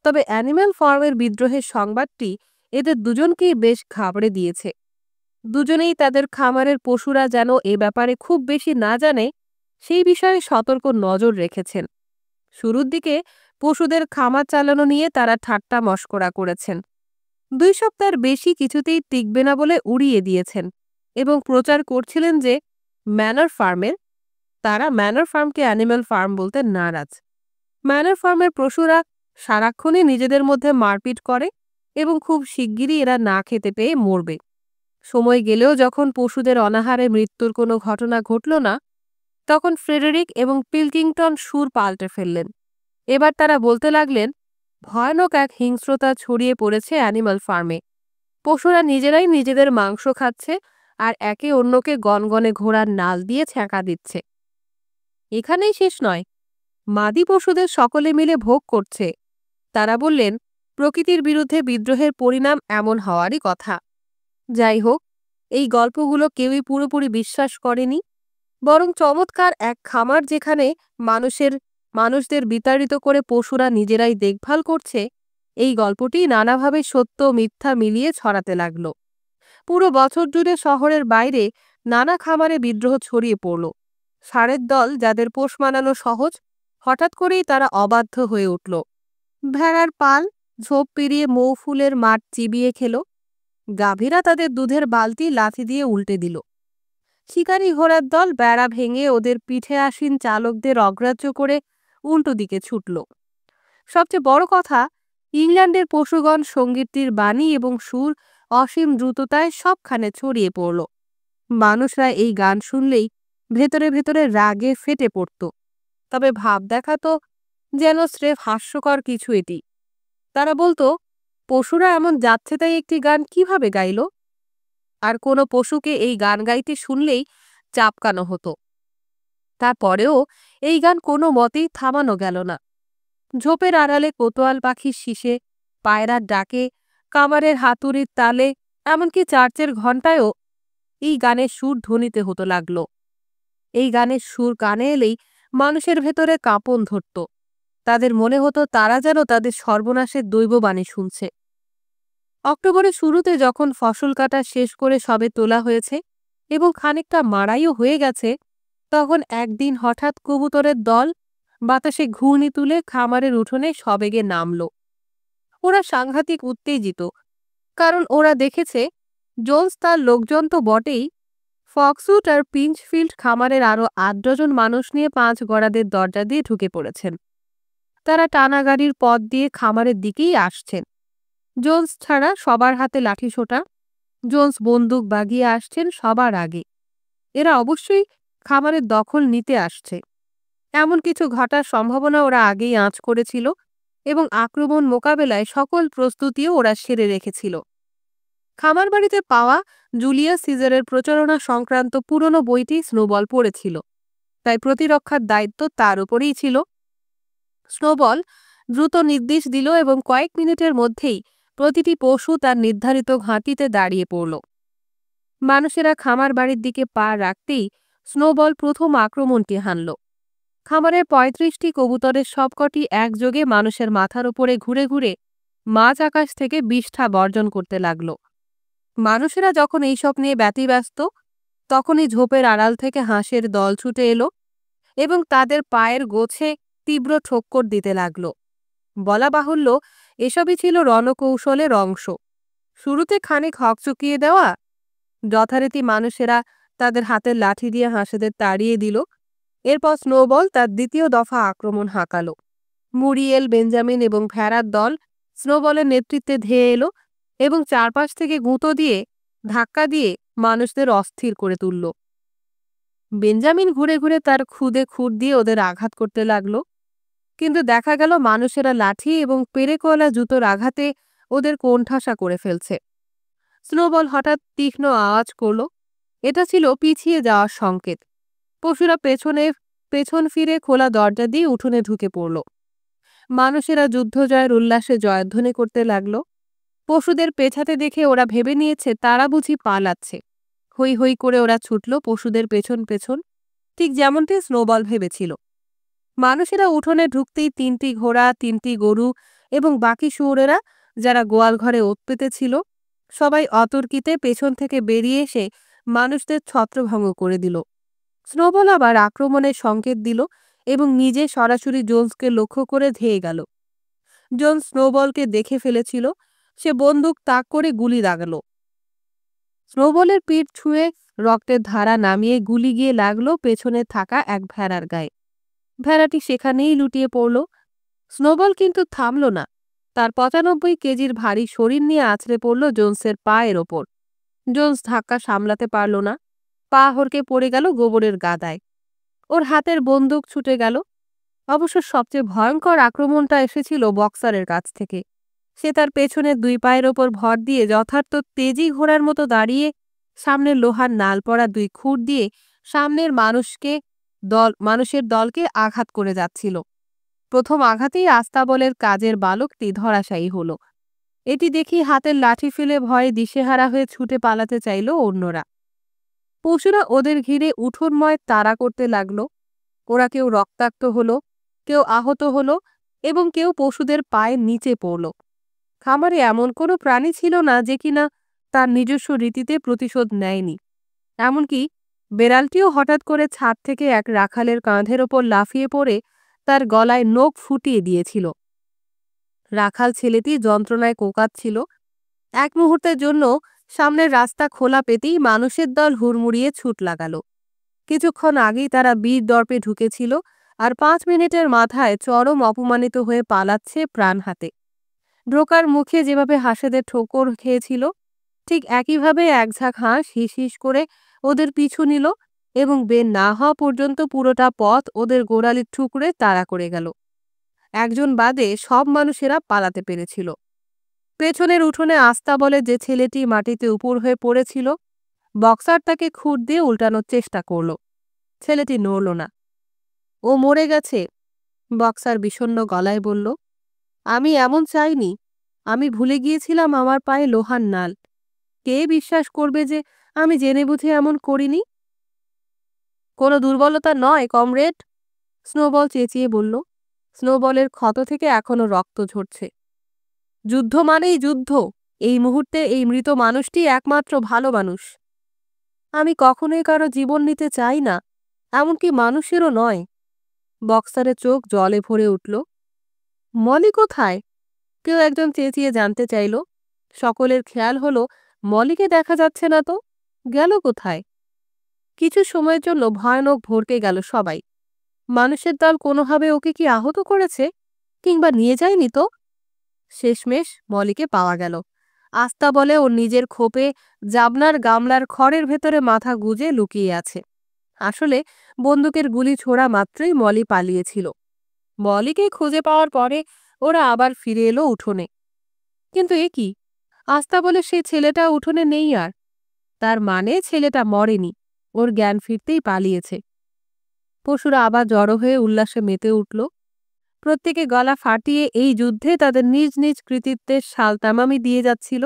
S1: তবে অ্যানিম্যাল ফার্মের বিদ্রোহের সংবাদটি এদের দুজনকেই বেশ ঘাবড়ে দিয়েছে। দুজনেই তাদের খামারের পশুরা যেন এ ব্যাপারে খুব বেশি না জানে সেই বিষয়ে সতর্ক নজর রেখেছেন। শুরুর দিকে পশুদের খামার চালানো নিয়ে তারা ঠাট্টা মশকরা করেছেন। 2 সপ্তাহের বেশি কিছুতেই টিকবে না বলে উড়িয়ে দিয়েছেন এবং প্রচার করছিলেন যে তারা ম্যানর ফার্মকে অ্যানিম্যাল ফার্ম বলতে নারাজ। ম্যানর ফার্মের পশুরা সারাক্ষণই নিজেদের মধ্যে মারপিট করে এবং খুব শিগগিরই এরা না খেতে পেয়ে মরবে। সময় গেলেও যখন পশুদের অনাহারে মৃত্যুর কোনো ঘটনা ঘটল না, তখন ফ্রেডেরিক এবং পিলকিংটন সুর পাল্টে ফেললেন। এবার তারা বলতে লাগলেন, ভয়ানক এক হিংস্রতা ছড়িয়ে পড়েছে অ্যানিম্যাল ফার্মে। পশুরা নিজেরাই নিজেদের মাংস খাচ্ছে আর একে অন্যকে গনগনে ঘোড়ার নাল দিয়ে ছ্যাঁকা দিচ্ছে। এখানেই শেষ নয়, মাদি পশুদের সকলে মিলে ভোগ করছে। তারা বললেন, প্রকৃতির বিরুদ্ধে বিদ্রোহের পরিণাম এমন হওয়ারই কথা। যাই হোক, এই গল্পগুলো কেউই পুরোপুরি বিশ্বাস করেনি, বরং চমৎকার এক খামার যেখানে মানুষদের বিতাড়িত করে পশুরা নিজেরাই দেখভাল করছে, এই গল্পটি নানাভাবে সত্য মিথ্যা মিলিয়ে ছড়াতে লাগল। পুরো বছর জুড়ে শহরের বাইরে নানা খামারে বিদ্রোহ ছড়িয়ে পড়ল। ষাঁড়ের দল, যাদের পোষ মানানো সহজ, হঠাৎ করেই তারা অবাধ্য হয়ে উঠল। ভেড়ার পাল ঝোপ পেরিয়ে মৌ ফুলের মাঠ চিবিয়ে খেল। গাভীরা তাদের দুধের বালতি লাথি দিয়ে উল্টে দিল। শিকারী ঘোড়ার দল বেড়া ভেঙে ওদের পিঠে আসীন চালকদের অগ্রাহ্য করে উল্টো দিকে ছুটল। সবচেয়ে বড় কথা, ইংল্যান্ডের পশুগণ সঙ্গীতটির বাণী এবং সুর অসীম দ্রুততায় সবখানে ছড়িয়ে পড়ল। মানুষরা এই গান শুনলেই ভেতরে ভেতরে রাগে ফেটে পড়ত। তবে ভাব দেখাতো যেন স্রেফ হাস্যকর কিছু এটি। তারা বলতো, পশুরা এমন যাচ্ছে তাই একটি গান কিভাবে গাইল? আর কোনো পশুকে এই গান গাইতে শুনলেই চাপকানো হতো। তারপরেও এই গান কোনো মতেই থামানো গেল না। ঝোপের আড়ালে কোতোয়াল পাখির শিশে, পায়রার ডাকে কামারের হাতুড়ির তালে, এমনকি চার্চের ঘণ্টায়ও এই গানের সুর ধ্বনিতে হতে লাগল। এই গানের সুর কানে এলেই মানুষের ভেতরে কাঁপন ধরত। তাদের মনে হতো তারা যেন তাদের সর্বনাশের দৈববাণী শুনছে। অক্টোবরের শুরুতে যখন ফসল কাটা শেষ করে সবে তোলা হয়েছে এবং খানিকটা মাড়াইও হয়ে গেছে, তখন একদিন হঠাৎ কবুতরের দল বাতাসে ঘূর্ণি তুলে খামারের উঠোনে সবেগে নামল। ওরা সাংঘাতিক উত্তেজিত, কারণ ওরা দেখেছে জোন্স তার লোকজন তো বটেই, ফক্সউড আর পিঞ্চফিল্ড খামারের আরও ৮ ডজন মানুষ নিয়ে ৫ গড়াদের দরজা দিয়ে ঢুকে পড়েছেন। তারা টানা গাড়ির পথ দিয়ে খামারের দিকেই আসছেন। জোন্স ছাড়া সবার হাতে লাঠিসোঁটা। জোন্স বন্দুক বাগিয়ে আসছেন সবার আগে। এরা অবশ্যই খামারের দখল নিতে আসছে। এমন কিছু ঘটার সম্ভাবনা ওরা আগেই আঁচ করেছিল এবং আক্রমণ মোকাবেলায় সকল প্রস্তুতিও ওরা সেরে রেখেছিল। খামার বাড়িতে পাওয়া জুলিয়াস সিজারের প্রচারণা সংক্রান্ত পুরনো বইটি স্নোবল পড়েছিল, তাই প্রতিরক্ষার দায়িত্ব তার উপরেই ছিল। স্নোবল দ্রুত নির্দেশ দিল এবং কয়েক মিনিটের মধ্যেই প্রতিটি পশু তার নির্ধারিত ঘাঁটিতে দাঁড়িয়ে পড়ল। মানুষেরা খামার বাড়ির দিকে পা রাখতেই স্নোবল প্রথম আক্রমণটি হানল। খামারের ৩৫টি কবুতরের সবকটি একযোগে মানুষের মাথার উপরে ঘুরে ঘুরে মাঝ আকাশ থেকে বিষ্ঠা বর্জন করতে লাগল। মানুষেরা যখন এইসব নিয়ে ব্যতিব্যস্ত, তখনই ঝোপের আড়াল থেকে হাঁসের দল ছুটে এলো এবং তাদের পায়ের গোছে তীব্র ঠক্কর দিতে লাগল। বলা বাহুল্য, এসবই ছিল রণকৌশলের অংশ। শুরুতে খানিক হকচকিয়ে দেওয়া, যথারীতি মানুষেরা তাদের হাতের লাঠি দিয়ে হাঁসেদের তাড়িয়ে দিল। এরপর স্নোবল তার দ্বিতীয় দফা আক্রমণ হাঁকাল। মুরিয়েল, বেঞ্জামিন এবং ভেড়ার দল স্নোবলের নেতৃত্বে ধেয়ে এলো এবং চারপাশ থেকে গুঁতো দিয়ে, ধাক্কা দিয়ে মানুষদের অস্থির করে তুলল। বেঞ্জামিন ঘুরে ঘুরে তার খুদে খুর দিয়ে ওদের আঘাত করতে লাগল, কিন্তু দেখা গেল মানুষেরা লাঠি এবং পেরেকওয়ালা জুতোর আঘাতে ওদের কোণঠাসা করে ফেলছে। স্নোবল হঠাৎ তীক্ষ্ণ আওয়াজ করল। এটা ছিল পিছিয়ে যাওয়ার সংকেত। পশুরা পেছন ফিরে খোলা দরজা দিয়ে উঠোনে ঢুকে পড়ল। মানুষেরা যুদ্ধজয়ের উল্লাসে জয়ধ্বনি করতে লাগল। পশুদের পেছাতে দেখে ওরা ভেবে নিয়েছে তারা বুঝি পালাচ্ছে। হৈ হৈ করে ওরা ছুটল পশুদের পেছন পেছন, ঠিক যেমনটি স্নোবল ভেবেছিল। মানুষেরা উঠোনে ঢুকতেই ৩টি ঘোড়া, ৩টি গরু এবং বাকি শুয়োরেরা, যারা গোয়াল ঘরে ওত পেতেছিল, সবাই অতর্কিতে পেছন থেকে বেরিয়ে এসে মানুষদের ছত্রভঙ্গ করে দিল। স্নোবল আবার আক্রমণের সংকেত দিল এবং নিজে সরাসরি জোন্সকে লক্ষ্য করে ধেয়ে গেল। জোন্স স্নোবলকে দেখে ফেলেছিল। সে বন্দুক তাক করে গুলি দাগাল। স্নোবলের পিঠ ছুঁয়ে রক্তের ধারা নামিয়ে গুলি গিয়ে লাগলো পেছনে থাকা এক ভেড়ার গায়ে। ভেড়াটি সেখানেই লুটিয়ে পড়ল। স্নোবল কিন্তু থামল না। তার ৯৫ কেজির ভারী শরীর নিয়ে আছড়ে পড়ল জোন্সের পায়ের ওপর। জোন্স ধাক্কা সামলাতে পারল না। পা হড়কে পড়ে গেল গোবরের গাদায়। ওর হাতের বন্দুক ছুটে গেল। অবশ্য সবচেয়ে ভয়ঙ্কর আক্রমণটা এসেছিল বক্সারের কাছ থেকে। সে তার পেছনের ২ পায়ের ওপর ভর দিয়ে যথার্থ তেজি ঘোড়ার মতো দাঁড়িয়ে সামনের লোহার নাল পড়া ২ খুঁট দিয়ে সামনের মানুষের দলকে আঘাত করে যাচ্ছিল। প্রথম আঘাতেই আস্তাবলের কাজের বালকটি ধরাশায়ী হল। এটি দেখি হাতের লাঠি ফেলে ভয়ে দিশেহারা হয়ে ছুটে পালাতে চাইল অন্যরা। পশুরা ওদের ঘিরে উঠোনময় তাড়া করতে লাগল। ওরা কেউ রক্তাক্ত হলো, কেউ আহত হলো এবং কেউ পশুদের পায়ের নিচে পড়ল। খামারে এমন কোনো প্রাণী ছিল না যে কিনা তার নিজস্ব রীতিতে প্রতিশোধ নেয়নি। এমনকি বেড়ালটিও হঠাৎ করে ছাদ থেকে এক রাখালের কাঁধের ওপর লাফিয়ে পড়ে তার গলায় নখ ফুটিয়ে দিয়েছিল। রাখাল ছেলেটি যন্ত্রণায় কোঁকাচ্ছিল। এক মুহূর্তের জন্য সামনের রাস্তা খোলা পেতেই মানুষের দল হুড়মুড়িয়ে ছুট লাগাল। কিছুক্ষণ আগেই তারা বীর দর্পে ঢুকেছিল আর ৫ মিনিটের মাথায় চরম অপমানিত হয়ে পালাচ্ছে প্রাণ হাতে। ঢোকার মুখে যেভাবে হাঁসেদের ঠোকর খেয়েছিল, ঠিক একইভাবে এক ঝাঁক হাঁস হিস হিস করে ওদের পিছু নিল এবং বের না হওয়া পর্যন্ত পুরোটা পথ ওদের গোড়ালির ঠুকরে তাড়া করে গেল। একজন বাদে সব মানুষেরা পালাতে পেরেছিল। পেছনের উঠোনে আস্তাবলে যে ছেলেটি মাটিতে উপুড় হয়ে পড়েছিল, বক্সার তাকে খুঁট দিয়ে উল্টানোর চেষ্টা করল। ছেলেটি নড়ল না। ও মরে গেছে, বক্সার বিষণ্ণ গলায় বলল। আমি এমন চাইনি। আমি ভুলে গিয়েছিলাম আমার পায়ে লোহার নাল। কে বিশ্বাস করবে যে আমি জেনে বুঝে এমন করিনি? কোনো দুর্বলতা নয় কমরেড, স্নোবল চেঁচিয়ে বলল। স্নোবলের ক্ষত থেকে এখনো রক্ত ঝরছে। যুদ্ধ মানেই যুদ্ধ। এই মুহূর্তে এই মৃত মানুষটি একমাত্র ভালো মানুষ। আমি কখনোই কারো জীবন নিতে চাই না, এমনকি মানুষেরও নয়। বক্সারের চোখ জলে ভরে উঠল। মলি কোথায়? কেউ একজন চেঁচিয়ে জানতে চাইল। সকলের খেয়াল হলো মলিকে দেখা যাচ্ছে না তো। গেল কোথায়? কিছু সময়ের জন্য ভয়ানক ভড়কে গেল সবাই। মানুষের দল কোনোভাবে ওকে কি আহত করেছে, কিংবা নিয়ে যায়নি তো? শেষমেশ মলিকে পাওয়া গেল। আস্তা বলে ওর নিজের খোপে জাবনার গামলার খড়ের ভেতরে মাথা গুজে লুকিয়ে আছে। আসলে বন্দুকের গুলি ছোড়া মাত্রই মলি পালিয়েছিল। মলিকে খুঁজে পাওয়ার পরে ওরা আবার ফিরে এলো উঠোনে। কিন্তু এ কি, আস্তা বলে সেই ছেলেটা উঠোনে নেই আর। তার মানে ছেলেটা মরেনি, ওর জ্ঞান ফিরতেই পালিয়েছে। পশুরা আবার জড়ো হয়ে উল্লাসে মেতে উঠল। প্রত্যেকে গলা ফাটিয়ে এই যুদ্ধে তাদের নিজ নিজ কৃতিত্বের সালতামামি দিয়ে যাচ্ছিল।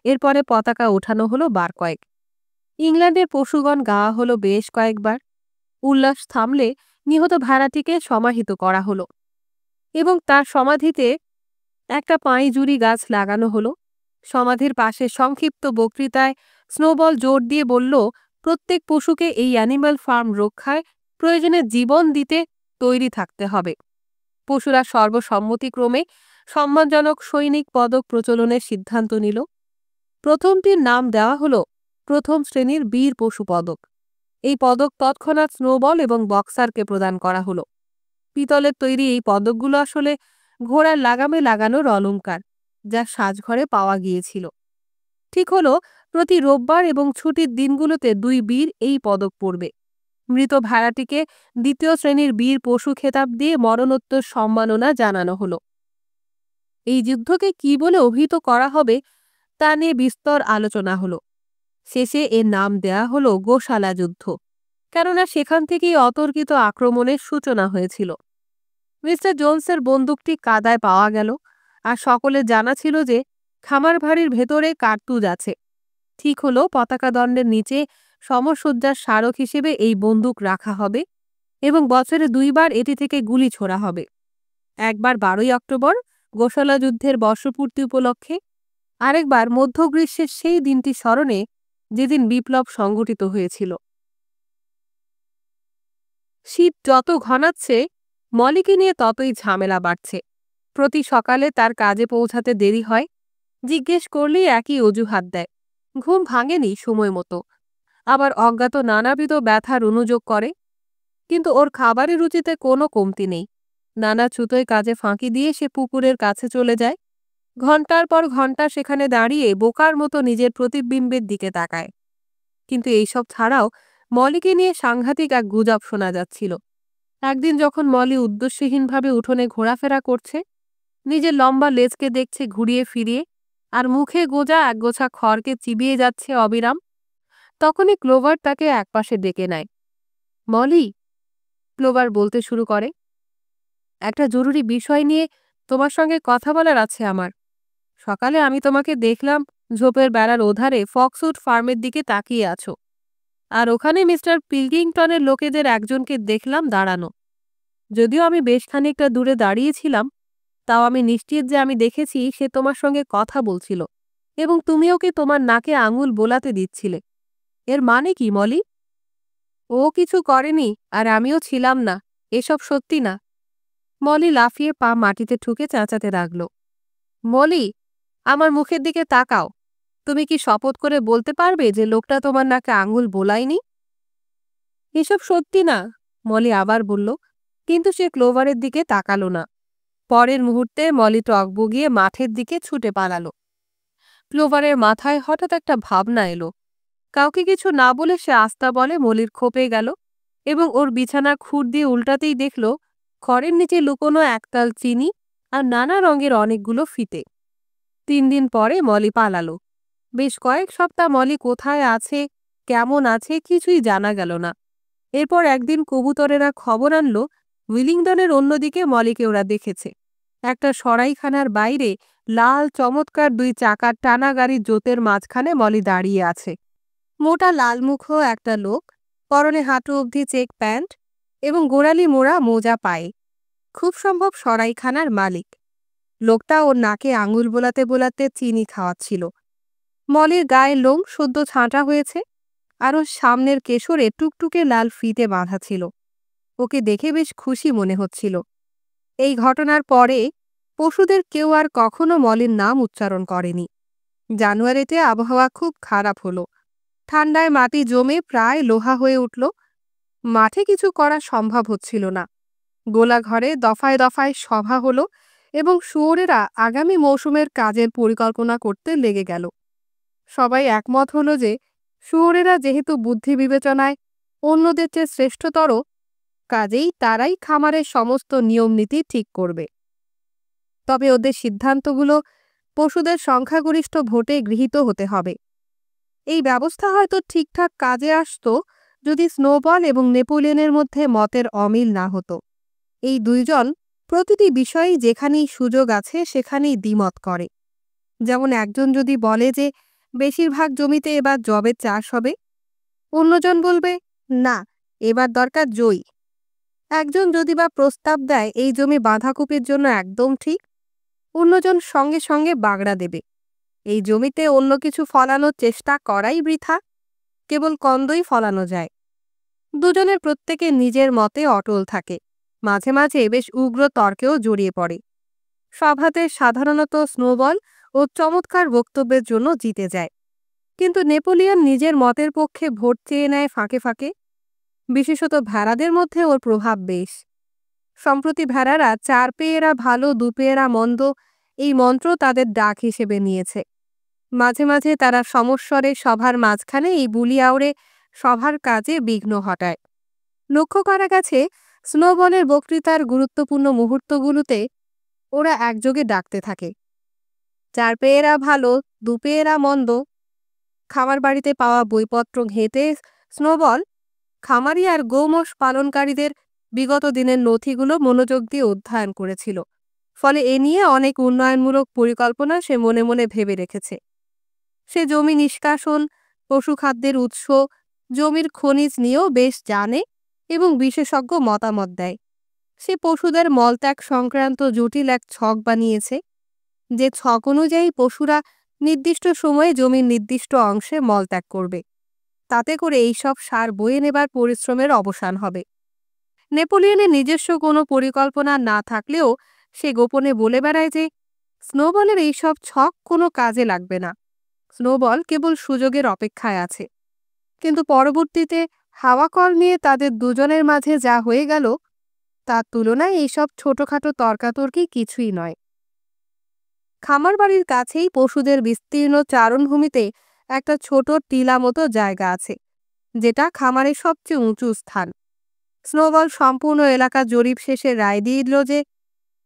S1: এরপরে পতাকা ওঠানো হলো বার কয়েক। ইংল্যান্ডের পশুগণ গাওয়া হলো বেশ কয়েকবার। উল্লাস থামলে নিহত ভেড়াটিকে সমাহিত করা হলো এবং তার সমাধিতে একটা পাঁইজুরি গাছ লাগানো হলো। সমাধির পাশে সংক্ষিপ্ত বক্তৃতায় স্নোবল জোর দিয়ে বলল, প্রত্যেক পশুকে এই অ্যানিম্যাল ফার্ম রক্ষায় প্রয়োজনে জীবন দিতে তৈরি থাকতে হবে। পশুরা সর্বসম্মতিক্রমে সম্মানজনক সৈনিক পদক প্রচলনের সিদ্ধান্ত নিল। প্রথমটির নাম দেওয়া হলো প্রথম শ্রেণীর বীর পশু পদক। এই পদক তৎক্ষণাৎ স্নোবল এবং বক্সারকে প্রদান করা হলো। পিতলের তৈরি এই পদকগুলো আসলে ঘোড়ার লাগামে লাগানোর অলংকার, যা সাজঘরে পাওয়া গিয়েছিল। ঠিক হলো প্রতি রোববার এবং ছুটির দিনগুলোতে দুই বীর এই পদক পরবে। মৃত ভেড়াটিকে দ্বিতীয় শ্রেণীর বীর পশু খেতাব দিয়ে মরণোত্তর সম্মাননা জানানো হলো। এই যুদ্ধকে কি বলে অভিহিত করা হবে তা নিয়ে বিস্তর আলোচনা হলো। শেষে এর নাম দেয়া হলো গোশালা যুদ্ধ, কেননা সেখান থেকেই অতর্কিত আক্রমণের সূচনা হয়েছিল। মিস্টার জোনসের বন্দুকটি কাদায় পাওয়া গেল, আর সকলের জানা ছিল যে খামার ভাড়ির ভেতরে কার্তুজ আছে। ঠিক হলো পতাকা দণ্ডের নিচে সমসজ্জার স্মারক হিসেবে এই বন্দুক রাখা হবে এবং বছরে 2 বার এটি থেকে গুলি ছোড়া হবে। একবার 12ই অক্টোবর গোশালা যুদ্ধের বর্ষপূর্তি উপলক্ষে, আরেকবার মধ্য গ্রীষ্মের সেই দিনটি স্মরণে যেদিন বিপ্লব সংগঠিত হয়েছিল। শীত যত ঘনাচ্ছে মলিকে নিয়ে ততই ঝামেলা বাড়ছে। প্রতি সকালে তার কাজে পৌঁছাতে দেরি হয়। জিজ্ঞেস করলেই একই অজুহাত দেয়, ঘুম ভাঙেনি সময় মতো। আবার অজ্ঞাত নানাবিধ ব্যথার অনুযোগ করে। কিন্তু ওর খাবারের রুচিতে কোনো কমতি নেই। নানা ছুতোয় কাজে ফাঁকি দিয়ে সে পুকুরের কাছে চলে যায়। ঘন্টার পর ঘন্টা সেখানে দাঁড়িয়ে বোকার মতো নিজের প্রতিবিম্বের দিকে তাকায়। কিন্তু এইসব ছাড়াও মলিকে নিয়ে সাংঘাতিক এক গুজব শোনা যাচ্ছিল। একদিন যখন মলি উদ্দেশ্যহীনভাবে উঠোনে ঘোরাফেরা করছে, নিজের লম্বা লেজকে দেখছে ঘুরিয়ে ফিরিয়ে, আর মুখে গোজা একগোছা খড়কে চিবিয়ে যাচ্ছে অবিরাম, তখনই ক্লোভার তাকে একপাশে ডেকে নেয়। মলি, ক্লোভার বলতে শুরু করে, একটা জরুরি বিষয় নিয়ে তোমার সঙ্গে কথা বলার আছে আমার। সকালে আমি তোমাকে দেখলাম ঝোপের বেড়ার ওধারে ফক্সউড ফার্মের দিকে তাকিয়ে আছো, আর ওখানে মিস্টার পিলকিংটনের লোকেদের একজনকে দেখলাম দাঁড়ানো। যদিও আমি বেশ খানিকটা দূরে দাঁড়িয়েছিলাম, তাও আমি নিশ্চিত যে আমি দেখেছি সে তোমার সঙ্গে কথা বলছিল এবং তুমি ওকে তোমার নাকে আঙুল বোলাতে দিচ্ছিলে। এর মানে কি মলি? ও কিছু করেনি, আর আমিও ছিলাম না। এসব সত্যি না। মলি লাফিয়ে পা মাটিতে ঠুকে চেঁচাতে লাগল। মলি, আমার মুখের দিকে তাকাও। তুমি কি শপথ করে বলতে পারবে যে লোকটা তোমার নাকে আঙুল বোলায়নি? এসব সত্যি না, মলি আবার বলল, কিন্তু সে ক্লোভারের দিকে তাকালো না। পরের মুহূর্তে মলি টগবগিয়ে মাঠের দিকে ছুটে পালালো। ক্লোভারের মাথায় হঠাৎ একটা ভাবনা এলো। কাউকে কিছু না বলে সে আস্তা বলে মলির খোপে গেল এবং ওর বিছানা খুঁড় দিয়ে উল্টাতেই দেখল খড়ের নিচে লুকোনো একতাল চিনি আর নানা রঙের অনেকগুলো ফিতে। 3 দিন পরে মলি পালালো। বেশ কয়েক সপ্তাহ মলি কোথায় আছে, কেমন আছে কিছুই জানা গেল না। এরপর একদিন কবুতরেরা খবর আনল উইলিংডনের অন্যদিকে মলিকে ওরা দেখেছে। একটা সরাইখানার বাইরে লাল চমৎকার 2 চাকার টানা গাড়ির জোতের মাঝখানে মলি দাঁড়িয়ে আছে। মোটা লাল মুখো একটা লোক, পরনে হাঁটু অবধি চেক প্যান্ট এবং গোড়ালি মোড়া মোজা পায়ে। খুব সম্ভব সরাইখানার মালিক। লোকটা ওর নাকে আঙুল বোলাতে বোলাতে চিনি খাওয়াচ্ছিল। মলির গায়ের লোম সদ্য ছাঁটা হয়েছে, আর ওর সামনের কেশরে টুকটুকে লাল ফিতে বাঁধা ছিল। ওকে দেখে বেশ খুশি মনে হচ্ছিল। এই ঘটনার পরে পশুদের কেউ আর কখনো মলির নাম উচ্চারণ করেনি। জানুয়ারিতে আবহাওয়া খুব খারাপ হলো। ঠান্ডায় মাটি জমে প্রায় লোহা হয়ে উঠল। মাঠে কিছু করা সম্ভব হচ্ছিল না। গোলাঘরে দফায় দফায় সভা হলো এবং শুয়োরেরা আগামী মৌসুমের কাজের পরিকল্পনা করতে লেগে গেল। সবাই একমত হলো যে শুয়োরেরা যেহেতু বুদ্ধি বিবেচনায় অন্যদের চেয়ে শ্রেষ্ঠতর, কাজেই তারাই খামারের সমস্ত নিয়মনীতি ঠিক করবে। তবে ওদের সিদ্ধান্তগুলো পশুদের সংখ্যাগরিষ্ঠ ভোটে গৃহীত হতে হবে। এই ব্যবস্থা হয়তো ঠিকঠাক কাজে আসত যদি স্নোবল এবং নেপোলিয়নের মধ্যে মতের অমিল না হতো। এই দুইজন প্রতিটি বিষয়েই যেখানেই সুযোগ আছে সেখানেই দ্বিমত করে। যেমন একজন যদি বলে যে বেশিরভাগ জমিতে এবার যবের চাষ হবে, অন্যজন বলবে না, এবার দরকার জই। একজন যদি বা প্রস্তাব দেয় এই জমি বাঁধাকপির জন্য একদম ঠিক, অন্যজন সঙ্গে সঙ্গে বাগড়া দেবে। এই জমিতে অন্য কিছু ফলানোর চেষ্টা করাই বৃথা, কেবল কন্দই ফলানো যায়। দুজনের প্রত্যেকে নিজের মতে অটল থাকে, মাঝে মাঝে বেশ উগ্র তর্কেও জড়িয়ে পড়ে। সভাতে সাধারণত স্নোবল ও চমৎকার বক্তব্যের জন্য জিতে যায়, কিন্তু নেপোলিয়ন নিজের মতের পক্ষে ভোট চেয়ে নেয় ফাঁকে ফাঁকে। বিশেষত ভেড়াদের মধ্যে ওর প্রভাব বেশ। সম্প্রতি ভেড়ারা 4 পেয়েরা ভালো 2 পেয়েরা মন্দ এই মন্ত্র তাদের ডাক হিসেবে নিয়েছে। মাঝে মাঝে তারা সমস্বরে সভার মাঝখানে এই বুলি আওড়ে সভার কাজে বিঘ্ন ঘটায়। লক্ষ্য করা গেছে স্নোবলের বক্তৃতার গুরুত্বপূর্ণ মুহূর্তগুলোতে ওরা একযোগে ডাকতে থাকে, 4 পেয়েরা ভালো 2 পেয়েরা মন্দ। খামার বাড়িতে পাওয়া বইপত্র ঘেঁটে স্নোবল খামারি আর গোমোষ পালনকারীদের বিগত দিনের নথিগুলো মনোযোগ দিয়ে অধ্যয়ন করেছিল। ফলে এ নিয়ে অনেক উন্নয়নমূলক পরিকল্পনা সে মনে মনে ভেবে রেখেছে। সে জমি নিষ্কাশন, পশুখাদ্যের উৎস, জমির খনিজ নিয়েও বেশ জানে এবং বিশেষজ্ঞ মতামত দেয়। সে পশুদের মলত্যাগ সংক্রান্ত জটিল এক ছক বানিয়েছে, যে ছক অনুযায়ী পশুরা নির্দিষ্ট সময়ে জমির নির্দিষ্ট অংশে মলত্যাগ করবে। তাতে করে এইসব সার বয়ে নেবার পরিশ্রমের অবসান হবে। নেপোলিয়নের নিজস্ব কোনো পরিকল্পনা না থাকলেও সে গোপনে বলে বেড়ায় যে স্নোবলের এইসব ছক কোনো কাজে লাগবে না। স্নোবল কেবল সুযোগের অপেক্ষায় আছে। কিন্তু পরবর্তীতে হাওয়াকল নিয়ে তাদের দুজনের মাঝে যা হয়ে গেল, তার তুলনায় এইসব ছোটখাটো তর্কাতর্কি কিছুই নয়। খামার বাড়ির কাছেই পশুদের বিস্তীর্ণ চারণভূমিতে একটা ছোট টিলা মতো জায়গা আছে, যেটা খামারের সবচেয়ে উঁচু স্থান। স্নোবল সম্পূর্ণ এলাকা জরিপ শেষে রায় দিয়ে দিল যে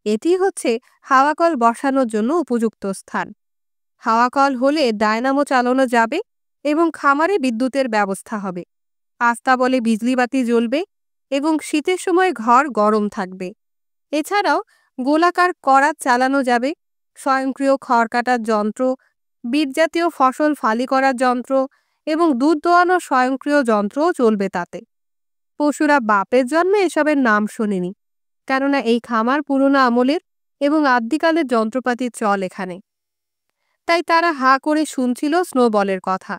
S1: এটি হচ্ছে হাওয়াকল বসানোর জন্য উপযুক্ত স্থান। হাওয়াকল হলে ডায়নামো চালানো যাবে এবং খামারে বিদ্যুতের ব্যবস্থা হবে। আস্তাবলে বিজলিবাতি জ্বলবে এবং শীতের সময় ঘর গরম থাকবে। এছাড়াও গোলাকার করাত চালানো যাবে, স্বয়ংক্রিয় খড় কাটার যন্ত্র, বীজজাতীয় ফসল ফালি করার যন্ত্র এবং দুধ দোয়ানোর স্বয়ংক্রিয় যন্ত্রও চলবে তাতে। পশুরা বাপের জন্মে এসবের নাম শোনেনি, কেননা এই খামার পুরনো আমলের এবং আদ্যিকালের যন্ত্রপাতির চল এখানে। তাই তারা হা করে শুনছিল স্নোবলের কথা।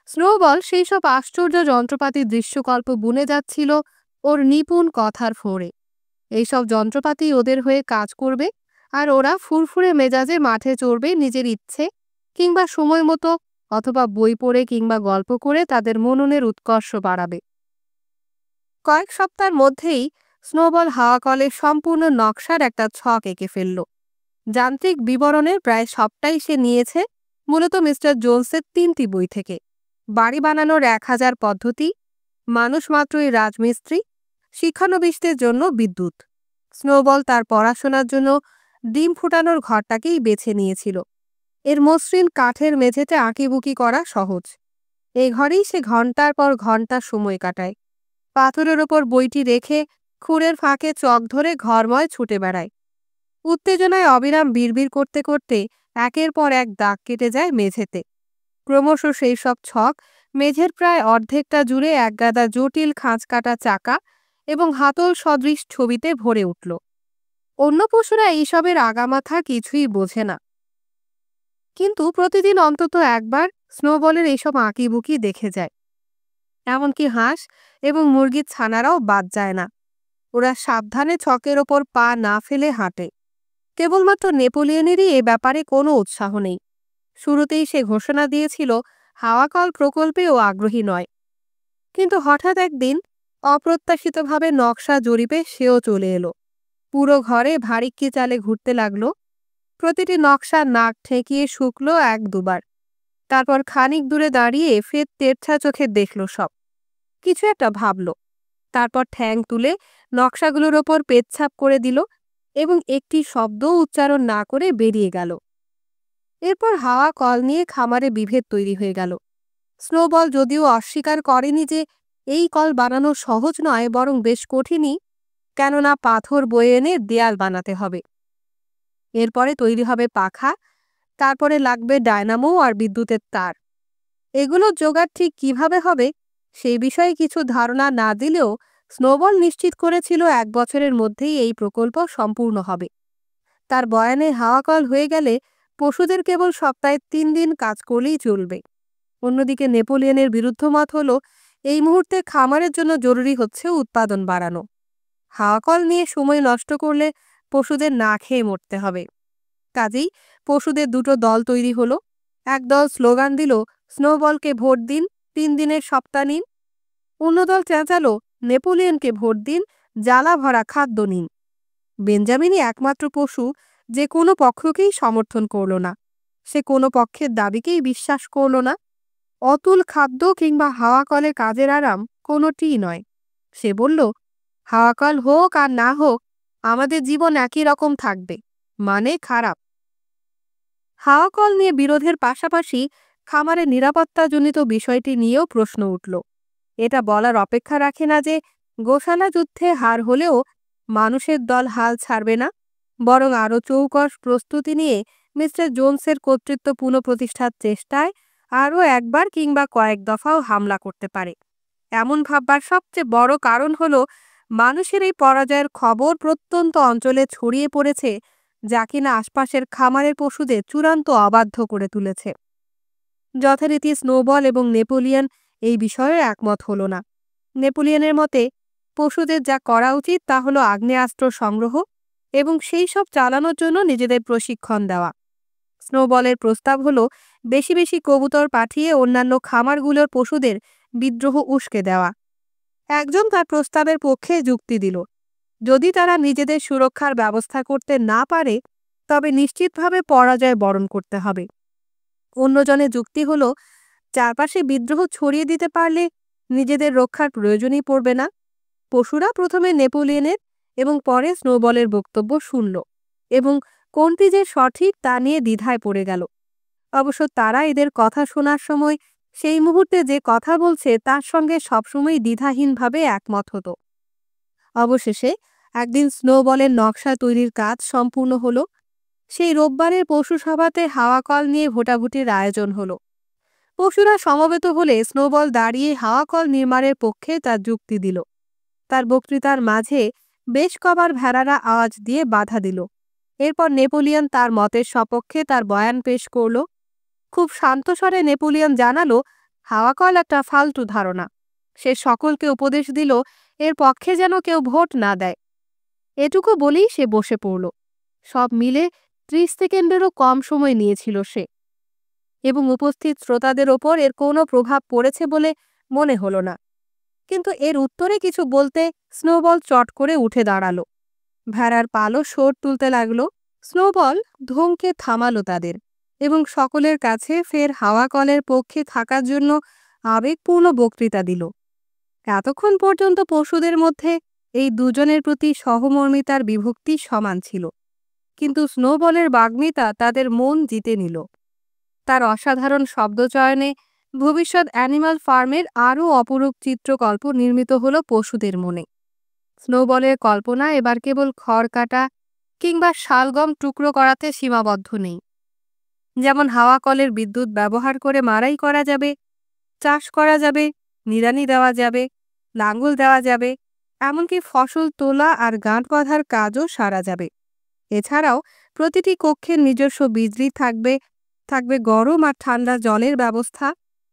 S1: স্নোবল সেই সব আশ্চর্য যন্ত্রপাতির দৃশ্যকল্প বুনে যাচ্ছিল ওর নিপুণ কথার ফোঁড়ে। এইসব যন্ত্রপাতি ওদের হয়ে কাজ করবে, আর ওরা ফুরফুরে মেজাজে মাঠে চড়বে নিজের ইচ্ছে কিংবা সময় মতো, অথবা বই পড়ে কিংবা গল্প করে তাদের মননের উৎকর্ষ বাড়াবে। কয়েক সপ্তাহের মধ্যেই স্নোবল হাওয়াকলের সম্পূর্ণ নকশার একটা ছক এঁকে ফেলল। যান্ত্রিক বিবরণের প্রায় সবটাই সে নিয়েছে মূলত মিস্টার জোনসের 3টি বই থেকে। বাড়ি বানানোর 1000 পদ্ধতি, মানুষ মাত্রই রাজমিস্ত্রি, শিক্ষানবিশদের জন্য বিদ্যুৎ। স্নোবল তার পড়াশোনার জন্য ডিম ফুটানোর ঘরটাকেই বেছে নিয়েছিল। এর মসৃণ কাঠের মেঝেতে আঁকিবুকি করা সহজ। এই ঘরেই সে ঘন্টার পর ঘন্টা সময় কাটায়। পাথরের ওপর বইটি রেখে খুঁড়ের ফাঁকে চক ধরে ঘরময় ছুটে বেড়ায়। উত্তেজনায় অবিরাম বিড়বিড় করতে করতে একের পর এক দাগ কেটে যায় মেঝেতে। ক্রমশ সেই সব ছক মেঝের প্রায় অর্ধেকটা জুড়ে একগাদা জটিল খাঁজকাটা চাকা এবং হাতল সদৃশ ছবিতে ভরে উঠল। অন্য পশুরা এইসবের আগামাথা কিছুই বোঝে না, কিন্তু প্রতিদিন অন্তত একবার স্নোবলের এইসব আঁকিবুকি দেখে যায়। এমনকি হাঁস এবং মুরগির ছানারাও বাদ যায় না। ওরা সাবধানে ছকের ওপর পা না ফেলে হাঁটে। কেবলমাত্র নেপোলিয়নেরই এ ব্যাপারে কোনো উৎসাহ নেই। শুরুতেই সে ঘোষণা দিয়েছিল হাওয়াকল প্রকল্পে ও আগ্রহী নয়, কিন্তু হঠাৎ একদিন অপ্রত্যাশিতভাবে নকশা জরিপে সেও চলে এলো। পুরো ঘরে ভারিক্কি চালে ঘুরতে লাগলো। প্রতিটি নকশা নাক ঠেকিয়ে শুকলো এক দুবার। তারপর খানিক দূরে দাঁড়িয়ে ফের তেরছা চোখে দেখল সব। কিছু একটা ভাবল। তারপর ঠ্যাং তুলে নকশাগুলোর ওপর পেচ্ছাপ করে দিল এবং একটি শব্দও উচ্চারণ না করে বেরিয়ে গেল। এরপর হাওয়া কল নিয়ে খামারে বিভেদ তৈরি হয়ে গেল। স্নোবল যদিও অস্বীকার করেনি যে এই কল বানানো সহজ নয়, বরং বেশ কঠিনই, কেননা পাথর বয়ে এনে দেয়াল বানাতে হবে। এরপরে তৈরি হবে পাখা, তারপরে লাগবে ডায়নামো আর বিদ্যুতের তার। এগুলো জোগাড় ঠিক কিভাবে হবে সেই বিষয়ে কিছু ধারণা না দিলেও স্নোবল নিশ্চিত করেছিল 1 বছরের মধ্যেই এই প্রকল্প সম্পূর্ণ হবে। তার বয়ানে হাওয়াকল হয়ে গেলে পশুদের কেবল সপ্তাহে 3 দিন কাজ করলেই চলবে। অন্যদিকে নেপোলিয়নের বিরুদ্ধমত হলো এই মুহূর্তে খামারের জন্য জরুরি হচ্ছে উৎপাদন বাড়ানো। হাওয়াকল নিয়ে সময় নষ্ট করলে পশুদের না খেয়ে মরতে হবে। কাজেই পশুদের দুটো দল তৈরি হলো। এক দল স্লোগান দিল, স্নোবলকে ভোট দিন, 3 দিনের সপ্তাহ নিন। অন্য দল চেঁচালো, নেপোলিয়নকে ভোট দিন, জ্বালা ভরা খাদ্য নিন। বেঞ্জামিনই একমাত্র পশু যে কোনো পক্ষকেই সমর্থন করল না। সে কোনো পক্ষের দাবিকেই বিশ্বাস করল না। অতুল খাদ্য কিংবা হাওয়াকলে কাজের আরাম কোনোটিই নয়। সে বলল, হাওয়াকল হোক আর না হোক, আমাদের জীবন একই রকম থাকবে, মানে খারাপ। হাওয়াকল নিয়ে বিরোধের পাশাপাশি খামারের নিরাপত্তাজনিত বিষয়টি নিয়েও প্রশ্ন উঠল। এটা বলার অপেক্ষা রাখে না যে গোশালা যুদ্ধে হার হলেও মানুষের দল হাল ছাড়বে না, বরং আরও চৌকস প্রস্তুতি নিয়ে মিস্টার জোনসের কর্তৃত্ব পুনঃপ্রতিষ্ঠার চেষ্টায় আরও একবার কিংবা কয়েক দফাও হামলা করতে পারে। এমন ভাববার সবচেয়ে বড় কারণ হলো মানুষের এই পরাজয়ের খবর প্রত্যন্ত অঞ্চলে ছড়িয়ে পড়েছে, যা কিনা আশপাশের খামারের পশুদের চূড়ান্ত অবাধ্য করে তুলেছে। যথারীতি স্নোবল এবং নেপোলিয়ন এই বিষয়ে একমত হলো না। নেপোলিয়নের মতে পশুদের যা করা উচিত তা হলো আগ্নেয়াস্ত্র সংগ্রহ এবং সেই সব চালানোর জন্য নিজেদের প্রশিক্ষণ দেওয়া। স্নোবলের প্রস্তাব হলো বেশি বেশি কবুতর পাঠিয়ে অন্যান্য খামারগুলোর পশুদের বিদ্রোহ উস্কে দেওয়া। একজন তার প্রস্তাবের পক্ষে যুক্তি দিল, যদি তারা নিজেদের সুরক্ষার ব্যবস্থা করতে না পারে তবে নিশ্চিতভাবে পরাজয় বরণ করতে হবে। অন্যজনের যুক্তি হলো, চারপাশে বিদ্রোহ ছড়িয়ে দিতে পারলে নিজেদের রক্ষার প্রয়োজনই পড়বে না। পশুরা প্রথমে নেপোলিয়নের এবং পরে স্নোবলের বক্তব্য শুনল এবং কোনটি যে সঠিক তা নিয়ে দ্বিধায় পড়ে গেল। অবশ্য তারা এদের কথা শোনার সময় সেই মুহূর্তে যে কথা বলছে তার সঙ্গে সবসময় দ্বিধাহীনভাবে একমত হতো। অবশেষে একদিন স্নোবলের নকশা তৈরির কাজ সম্পূর্ণ হলো। সেই রোববারের পশু সভাতে হাওয়াকল নিয়ে ভোটাভুটির আয়োজন হলো। পশুরা সমবেত হলে স্নোবল দাঁড়িয়ে হাওয়াকল নির্মাণের পক্ষে তার যুক্তি দিল। তার বক্তৃতার মাঝে বেশ কবার ভেড়ারা আওয়াজ দিয়ে বাধা দিল। এরপর নেপোলিয়ন তার মতের সপক্ষে তার বয়ান পেশ করল। খুব শান্ত স্বরে নেপোলিয়ন জানালো, হাওয়াকল একটা ফালতু ধারণা। সে সকলকে উপদেশ দিল এর পক্ষে যেন কেউ ভোট না দেয়। এটুকু বলেই সে বসে পড়ল। সব মিলে 30 সেকেন্ডেরও কম সময় নিয়েছিল সে, এবং উপস্থিত শ্রোতাদের ওপর এর কোনো প্রভাব পড়েছে বলে মনে হলো না। কিন্তু এর উত্তরে কিছু বলতে স্নোবল চট করে উঠে দাঁড়ালো। ভেড়ার পালও শোর তুলতে লাগলো। স্নোবল ধমকে থামালো তাদের এবং সকলের কাছে ফের হাওয়াকলের পক্ষে থাকার জন্য আবেগপূর্ণ বক্তৃতা দিল। এতক্ষণ পর্যন্ত পশুদের মধ্যে এই দুজনের প্রতি সহমর্মিতার বিভক্তি সমান ছিল, কিন্তু স্নোবলের বাগ্মিতা তাদের মন জিতে নিল। তার অসাধারণ শব্দচয়নে ভবিষ্যৎ অ্যানিমাল ফার্মের আরও অপরূপ চিত্রকল্প নির্মিত হলো পশুদের মনে। স্নোবলের কল্পনা এবার কেবল খড় কাটা কিংবা শালগম টুকরো করাতে সীমাবদ্ধ নেই। যেমন হাওয়া কলের বিদ্যুৎ ব্যবহার করে মাড়াই করা যাবে, চাষ করা যাবে, নিড়ানি দেওয়া যাবে, লাঙ্গল দেওয়া যাবে, এমনকি ফসল তোলা আর গাঁট বাঁধার কাজও সারা যাবে। এছাড়াও প্রতিটি কক্ষের নিজস্ব বিজলি থাকবে, থাকবে গরম আর ঠান্ডা জলের ব্যবস্থা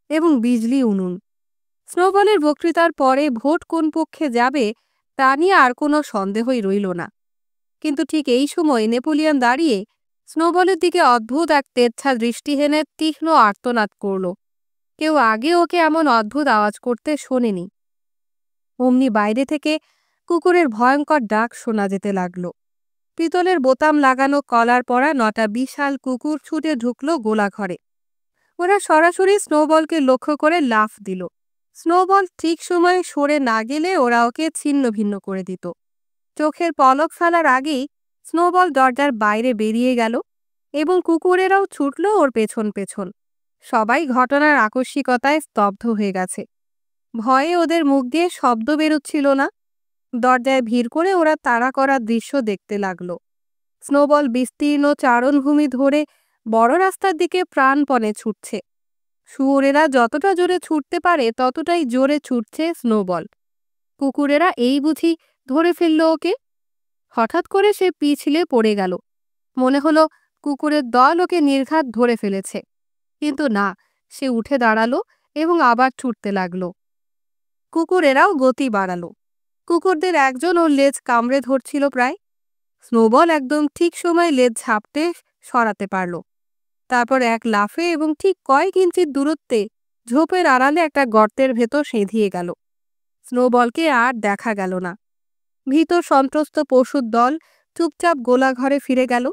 S1: এবং বিজলি উনুন। স্নোবলের বক্তৃতার পরে ভোট কোন পক্ষে যাবে তা নিয়ে আর কোনো সন্দেহই রইল না। কিন্তু ঠিক এই সময় নেপোলিয়ন দাঁড়িয়ে স্নোবলের দিকে অদ্ভুত এক তেচ্ছা দৃষ্টি হেনে তীক্ষ্ণ আর্তনাদ করল। কেউ আগে ওকে এমন অদ্ভুত আওয়াজ করতে শোনেনি। অমনি বাইরে থেকে কুকুরের ভয়ঙ্কর ডাক শোনা যেতে লাগল। পিতলের বোতাম লাগানো কলার পরা ৯টা বিশাল কুকুর ছুটে ঢুকল গোলাঘরে। ওরা সরাসরি স্নোবলকে লক্ষ্য করে লাফ দিল। স্নোবল ঠিক সময়ে সরে না গেলে ওরা ওকে ছিন্ন ভিন্ন করে দিত। চোখের পলক ফেলার আগেই স্নোবল দরজার বাইরে বেরিয়ে গেল এবং কুকুরেরাও ছুটল ওর পেছন পেছন। সবাই ঘটনার আকস্মিকতায় স্তব্ধ হয়ে গেছে। ভয়ে ওদের মুখ দিয়ে শব্দ বেরোচ্ছিল না। দরজায় ভিড় করে ওরা তাড়া করা দৃশ্য দেখতে লাগলো। স্নোবল বিস্তীর্ণ চারণভূমি ধরে বড় রাস্তার দিকে প্রাণপণে ছুটছে। শুয়োরেরা যতটা জোরে ছুটতে পারে ততটাই জোরে ছুটছে স্নোবল। কুকুরেরা এই বুঝি ধরে ফেলল ওকে। হঠাৎ করে সে পিছলে পড়ে গেল। মনে হলো কুকুরের দল ওকে নির্ঘাত ধরে ফেলেছে। কিন্তু না, সে উঠে দাঁড়ালো এবং আবার ছুটতে লাগলো। কুকুরেরাও গতি বাড়ালো। কুকুরদের একজন ওর লেজ কামড়ে ধরছিল প্রায়। স্নোবল একদম ঠিক সময় লেজ ঝাপটে সরাতে পারল। তারপর এক লাফে এবং ঠিক কয়েক ইঞ্চির দূরত্বে ঝোপের আড়ালে একটা গর্তের ভেতর সেঁধিয়ে গেল। স্নোবলকে আর দেখা গেল না। ভীত সন্ত্রস্ত পশুর দল চুপচাপ গোলাঘরে ফিরে গেল।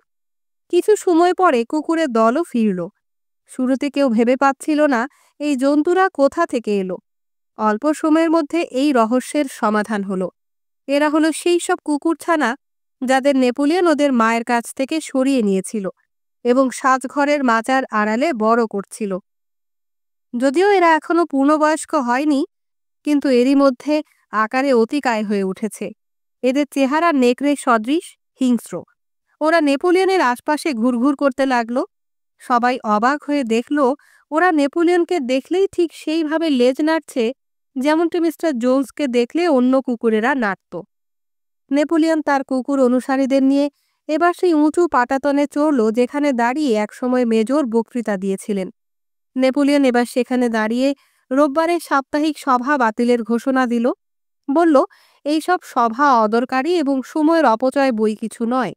S1: কিছু সময় পরে কুকুরের দলও ফিরল। শুরুতে কেউ ভেবে পাচ্ছিল না এই জন্তুরা কোথা থেকে এলো। অল্প সময়ের মধ্যে এই রহস্যের সমাধান হলো। এরা হলো সেই সব কুকুরছানা যাদের নেপোলিয়ন ওদের মায়ের কাছ থেকে সরিয়ে নিয়েছিল এবং সাজঘরের মাচার আড়ালে বড় করছিল। যদিও এরা এখনো পূর্ণবয়স্ক হয়নি, কিন্তু এরই মধ্যে আকারে অতিকায় হয়ে উঠেছে। এদের চেহারা নেকড়ে সদৃশ, হিংস্র। ওরা নেপোলিয়নের আশপাশে ঘুরঘুর করতে লাগলো। সবাই অবাক হয়ে দেখল ওরা নেপোলিয়নকে দেখলেই ঠিক সেইভাবে লেজ নাড়ছে যেমনটি মিস্টার জোন্সকে দেখলে অন্য কুকুরেরা নাড়ত। নেপোলিয়ন তার কুকুর অনুসারীদের নিয়ে এবার সেই উঁচু পাটাতনে চড়ল যেখানে দাঁড়িয়ে একসময় মেজর বক্তৃতা দিয়েছিলেন। নেপোলিয়ন এবার সেখানে দাঁড়িয়ে রোববারের সাপ্তাহিক সভা বাতিলের ঘোষণা দিল। বলল, এইসব সভা অদরকারি এবং সময়ের অপচয় বই কিছু নয়।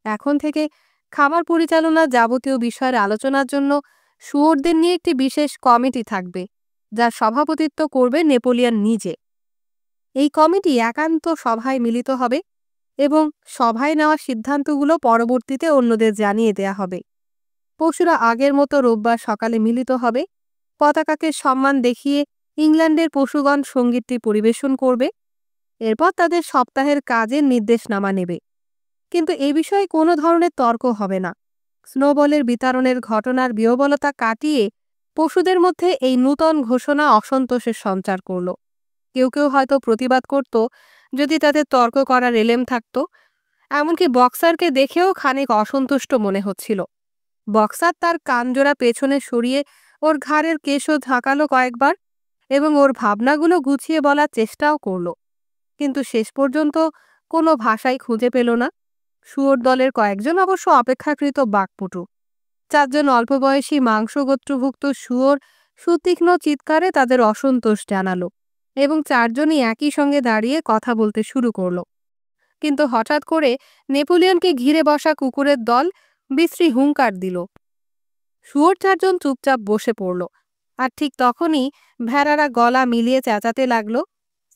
S1: এখন থেকে খামার পরিচালনার যাবতীয় বিষয়ের আলোচনার জন্য শুয়োরদের নিয়ে একটি বিশেষ কমিটি থাকবে, যার সভাপতিত্ব করবে নেপোলিয়ন নিজে। এই কমিটি একান্ত সভায় মিলিত হবে এবং সভায় নেওয়া সিদ্ধান্তগুলো পরবর্তীতে অন্যদের জানিয়ে দেয়া হবে। পশুরা আগের মতো রোববার সকালে মিলিত হবে। পতাকাকে সম্মান দেখিয়ে ইংল্যান্ডের পশুগণ সঙ্গীতটি পরিবেশন করবে। এরপর তাদের সপ্তাহের কাজের নির্দেশনামা নেবে। কিন্তু এ বিষয়ে কোনো ধরনের তর্ক হবে না। স্নোবলের বিতরণের ঘটনার বিহ্বলতা কাটিয়ে পশুদের মধ্যে এই নূতন ঘোষণা অসন্তোষের সঞ্চার করল। কেউ কেউ হয়তো প্রতিবাদ করত যদি তাদের তর্ক করার এলেম থাকত। এমনকি বক্সারকে দেখেও খানিক অসন্তুষ্ট মনে হচ্ছিল। বক্সার তার কানজোড়া পেছনে সরিয়ে ওর ঘাড়ের কেশও ঝাঁকালো কয়েকবার এবং ওর ভাবনাগুলো গুছিয়ে বলার চেষ্টাও করল। কিন্তু শেষ পর্যন্ত কোনো ভাষাই খুঁজে পেল না। শুয়োর দলের কয়েকজন অবশ্য অপেক্ষাকৃত বাকপটু। 4 জন অল্পবয়সী মাংসগোত্রভুক্ত শুয়োর সুতীক্ষ্ণ চিৎকারে তাদের অসন্তোষ জানালো এবং 4 জনই একই সঙ্গে দাঁড়িয়ে কথা বলতে শুরু করল। কিন্তু হঠাৎ করে নেপোলিয়নকে ঘিরে বসা কুকুরের দল বিশ্রী হুঙ্কার দিল। শুয়োর 4 জন চুপচাপ বসে পড়ল। আর ঠিক তখনই ভেড়ারা গলা মিলিয়ে চেঁচাতে লাগলো,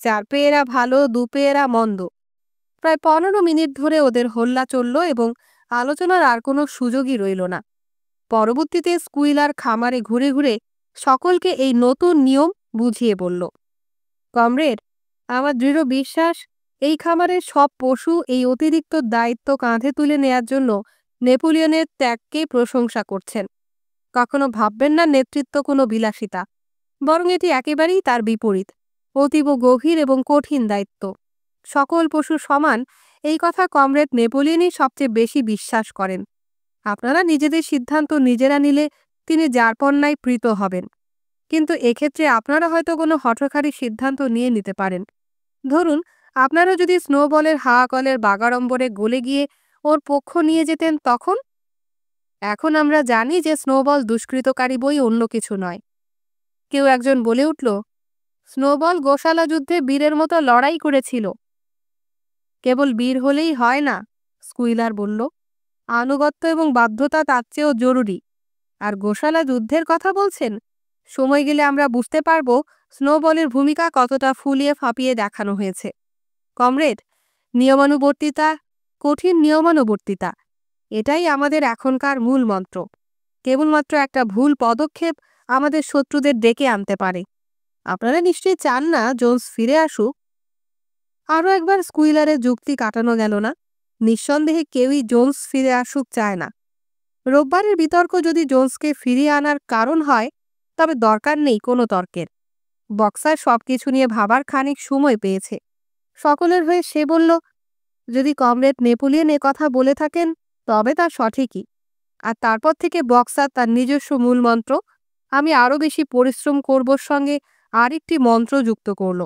S1: 4 পেয়েরা ভালো, 2 পেয়েরা মন্দ। প্রায় 15 মিনিট ধরে ওদের হল্লা চলল এবং আলোচনার আর কোনো সুযোগই রইল না। পরবর্তীতে স্কুইলার খামারে ঘুরে ঘুরে সকলকে এই নতুন নিয়ম বুঝিয়ে বলল, কমরেড, আমার দৃঢ় বিশ্বাস এই খামারের সব পশু এই অতিরিক্ত দায়িত্ব কাঁধে তুলে নেয়ার জন্য নেপোলিয়নের ত্যাগকে প্রশংসা করছেন। কখনো ভাববেন না নেতৃত্ব কোনো বিলাসিতা, বরং এটি একেবারেই তার বিপরীত, অতীব গভীর এবং কঠিন দায়িত্ব। সকল পশু সমান এই কথা কমরেড নেপোলিয়নই সবচেয়ে বেশি বিশ্বাস করেন। আপনারা নিজেদের সিদ্ধান্ত নিজেরা নিলে তিনি যারপরনাই প্রীত হবেন। কিন্তু এক্ষেত্রে আপনারা হয়তো কোনো হঠকারী সিদ্ধান্ত নিয়ে নিতে পারেন। ধরুন, আপনারা যদি স্নোবলের হাওয়াকলের বাগাড়ম্বরে গলে গিয়ে ওর পক্ষ নিয়ে যেতেন তখন? এখন আমরা জানি যে স্নোবল দুষ্কৃতকারী বই অন্য কিছু নয়। কেউ একজন বলে উঠল, স্নোবল গোশালা যুদ্ধে বীরের মতো লড়াই করেছিল। কেবল বীর হলেই হয় না, স্কুইলার বলল। আনুগত্য এবং বাধ্যতা তার চেয়েও জরুরি। আর গোশালা যুদ্ধের কথা বলছেন? সময় গেলে আমরা বুঝতে পারব স্নোবলের ভূমিকা কতটা ফুলিয়ে ফাঁপিয়ে দেখানো হয়েছে। কমরেড, নিয়মানুবর্তিতা, কঠিন নিয়মানুবর্তিতা, এটাই আমাদের এখনকার মূল মন্ত্র। কেবলমাত্র একটা ভুল পদক্ষেপ আমাদের শত্রুদের ডেকে আনতে পারে। আপনারা নিশ্চয়ই চান না জোন্স ফিরে আসুক? আরও একবার স্কুইলারের যুক্তি কাটানো গেল না। নিঃসন্দেহে কেউই জোন্স ফিরে আসুক চায় না। রোববারের বিতর্ক যদি জোন্সকে ফিরিয়ে আনার কারণ হয়, তবে দরকার নেই কোনো তর্কের। বক্সার সবকিছু নিয়ে ভাবার খানিক সময় পেয়েছে। সকলের হয়ে সে বলল, যদি কমরেড নেপোলিয়ন কথা বলে থাকেন তবে তা সঠিকই। আর তারপর থেকে বক্সার তার নিজস্ব মূলমন্ত্র, আমি আরও বেশি পরিশ্রম করবর সঙ্গে আরেকটি মন্ত্র যুক্ত করল,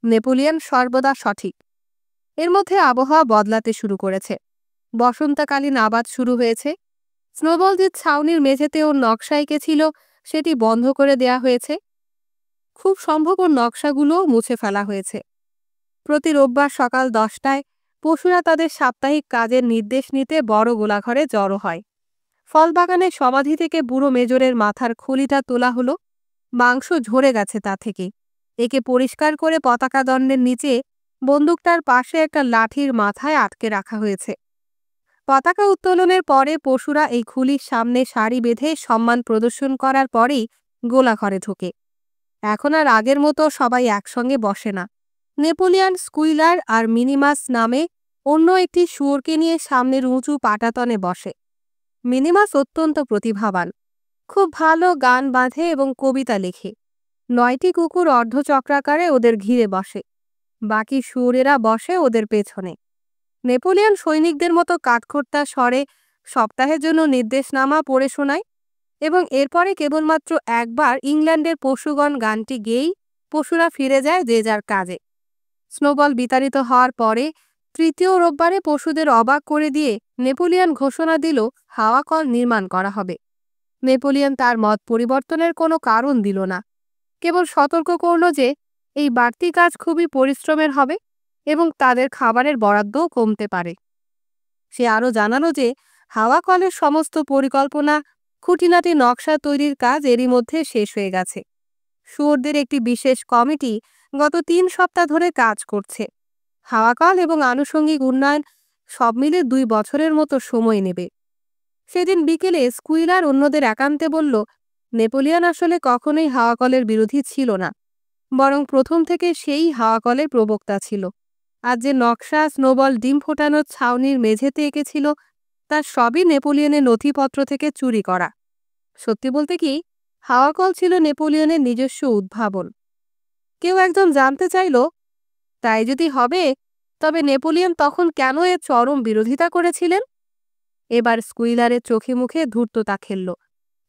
S1: নেপোলিয়ন সর্বদা সঠিক। এর মধ্যে আবহাওয়া বদলাতে শুরু করেছে। বসন্তকালীন আবাদ শুরু হয়েছে। স্নোবল যে ছাউনির মেঝেতে ওর নকশা এঁকেছিল সেটি বন্ধ করে দেয়া হয়েছে। খুব সম্ভব ওর নকশাগুলোও মুছে ফেলা হয়েছে। প্রতি রোববার সকাল 10টায় পশুরা তাদের সাপ্তাহিক কাজের নির্দেশ নিতে বড় গোলাঘরে জড়ো হয়। ফলবাগানের সমাধি থেকে বুড়ো মেজরের মাথার খুলিটা তোলা হলো। মাংস ঝরে গেছে তা থেকে। একে পরিষ্কার করে পতাকা দণ্ডের নিচে বন্দুকটার পাশে একটা লাঠির মাথায় আটকে রাখা হয়েছে। পতাকা উত্তোলনের পরে পশুরা এই খুলির সামনে সারি বেঁধে সম্মান প্রদর্শন করার পরেই গোলাঘরে ঢোকে। এখন আর আগের মতো সবাই একসঙ্গে বসে না। নেপোলিয়ন, স্কুইলার আর মিনিমাস নামে অন্য একটি শুয়োরকে নিয়ে সামনের উঁচু পাটাতনে বসে। মিনিমাস অত্যন্ত প্রতিভাবান, খুব ভালো গান বাঁধে এবং কবিতা লেখে। 9টি কুকুর অর্ধচক্রাকারে ওদের ঘিরে বসে। বাকি শুয়োরেরা বসে ওদের পেছনে। নেপোলিয়ন সৈনিকদের মতো কাঠখোট্টা স্বরে সপ্তাহের জন্য নির্দেশনামা পড়ে শোনায় এবং এরপরে কেবলমাত্র একবার ইংল্যান্ডের পশুগণ গানটি গেয়েই পশুরা ফিরে যায় যে যার কাজে। স্নোবল বিতাড়িত হওয়ার পরে তৃতীয় রোববারে পশুদের অবাক করে দিয়ে নেপোলিয়ন ঘোষণা দিল হাওয়াকল নির্মাণ করা হবে। নেপোলিয়ন তার মত পরিবর্তনের কোনো কারণ দিল না, কেবল সতর্ক করল যে এই বাড়তি কাজ খুবই পরিশ্রমের হবে এবং তাদের খাবারের বরাদ্দও কমতে পারে। সে আরও জানালো যে হাওয়াকলের সমস্ত পরিকল্পনা, খুঁটিনাটি নকশা তৈরির কাজ এরই মধ্যে শেষ হয়ে গেছে। শুয়োরদের একটি বিশেষ কমিটি গত 3 সপ্তাহ ধরে কাজ করছে। হাওয়াকল এবং আনুষঙ্গিক উন্নয়ন সব মিলে 2 বছরের মতো সময় নেবে। সেদিন বিকেলে স্কুইলার অন্যদের একান্তে বলল, নেপোলিয়ন আসলে কখনোই হাওয়াকলের বিরোধী ছিল না, বরং প্রথম থেকে সেই হাওয়াকলের প্রবক্তা ছিল। আর যে নকশা স্নোবল ডিম ফোটানোর ছাউনির মেঝেতে এঁকেছিল তার সবই নেপোলিয়নের নথিপত্র থেকে চুরি করা। সত্যি বলতে কি, হাওয়াকল ছিল নেপোলিয়নের নিজস্ব উদ্ভাবন। কেউ একজন জানতে চাইল, তাই যদি হবে তবে নেপোলিয়ন তখন কেন এর চরম বিরোধিতা করেছিলেন? এবার স্কুইলারের চোখে মুখে ধূর্ততা খেলল।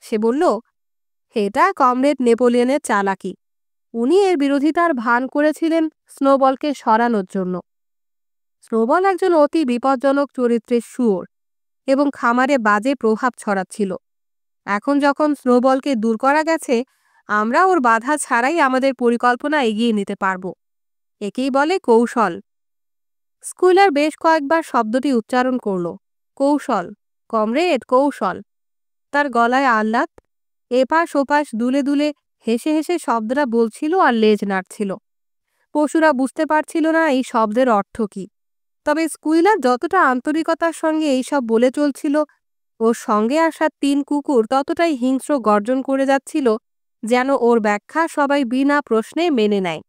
S1: সে বলল, এটা কমরেড নেপোলিয়নের চালাকি। উনি এর বিরোধিতার ভান করেছিলেন স্নোবলকে সরানোর জন্য। স্নোবল একজন অতি বিপজ্জনক চরিত্রের শুয়োর এবং খামারে বাজে প্রভাব ছড়াচ্ছিল। এখন যখন স্নোবলকে দূর করা গেছে, আমরা ওর বাধা ছাড়াই আমাদের পরিকল্পনা এগিয়ে নিতে পারব। একেই বলে কৌশল। স্কুইলার বেশ কয়েকবার শব্দটি উচ্চারণ করল, কৌশল, কমরেড, কৌশল। তার গলায় আহ্লাদ, এপাশ ওপাশ দুলে দুলে হেসে হেসে শব্দটা বলছিল আর লেজ নাড়ছিল। পশুরা বুঝতে পারছিল না এই শব্দের অর্থ কী। তবে স্কুইলার যতটা আন্তরিকতার সঙ্গে এইসব বলে চলছিল, ওর সঙ্গে আসা 3 কুকুর ততটাই হিংস্র গর্জন করে যাচ্ছিল, যেন ওর ব্যাখ্যা সবাই বিনা প্রশ্নে মেনে নেয়।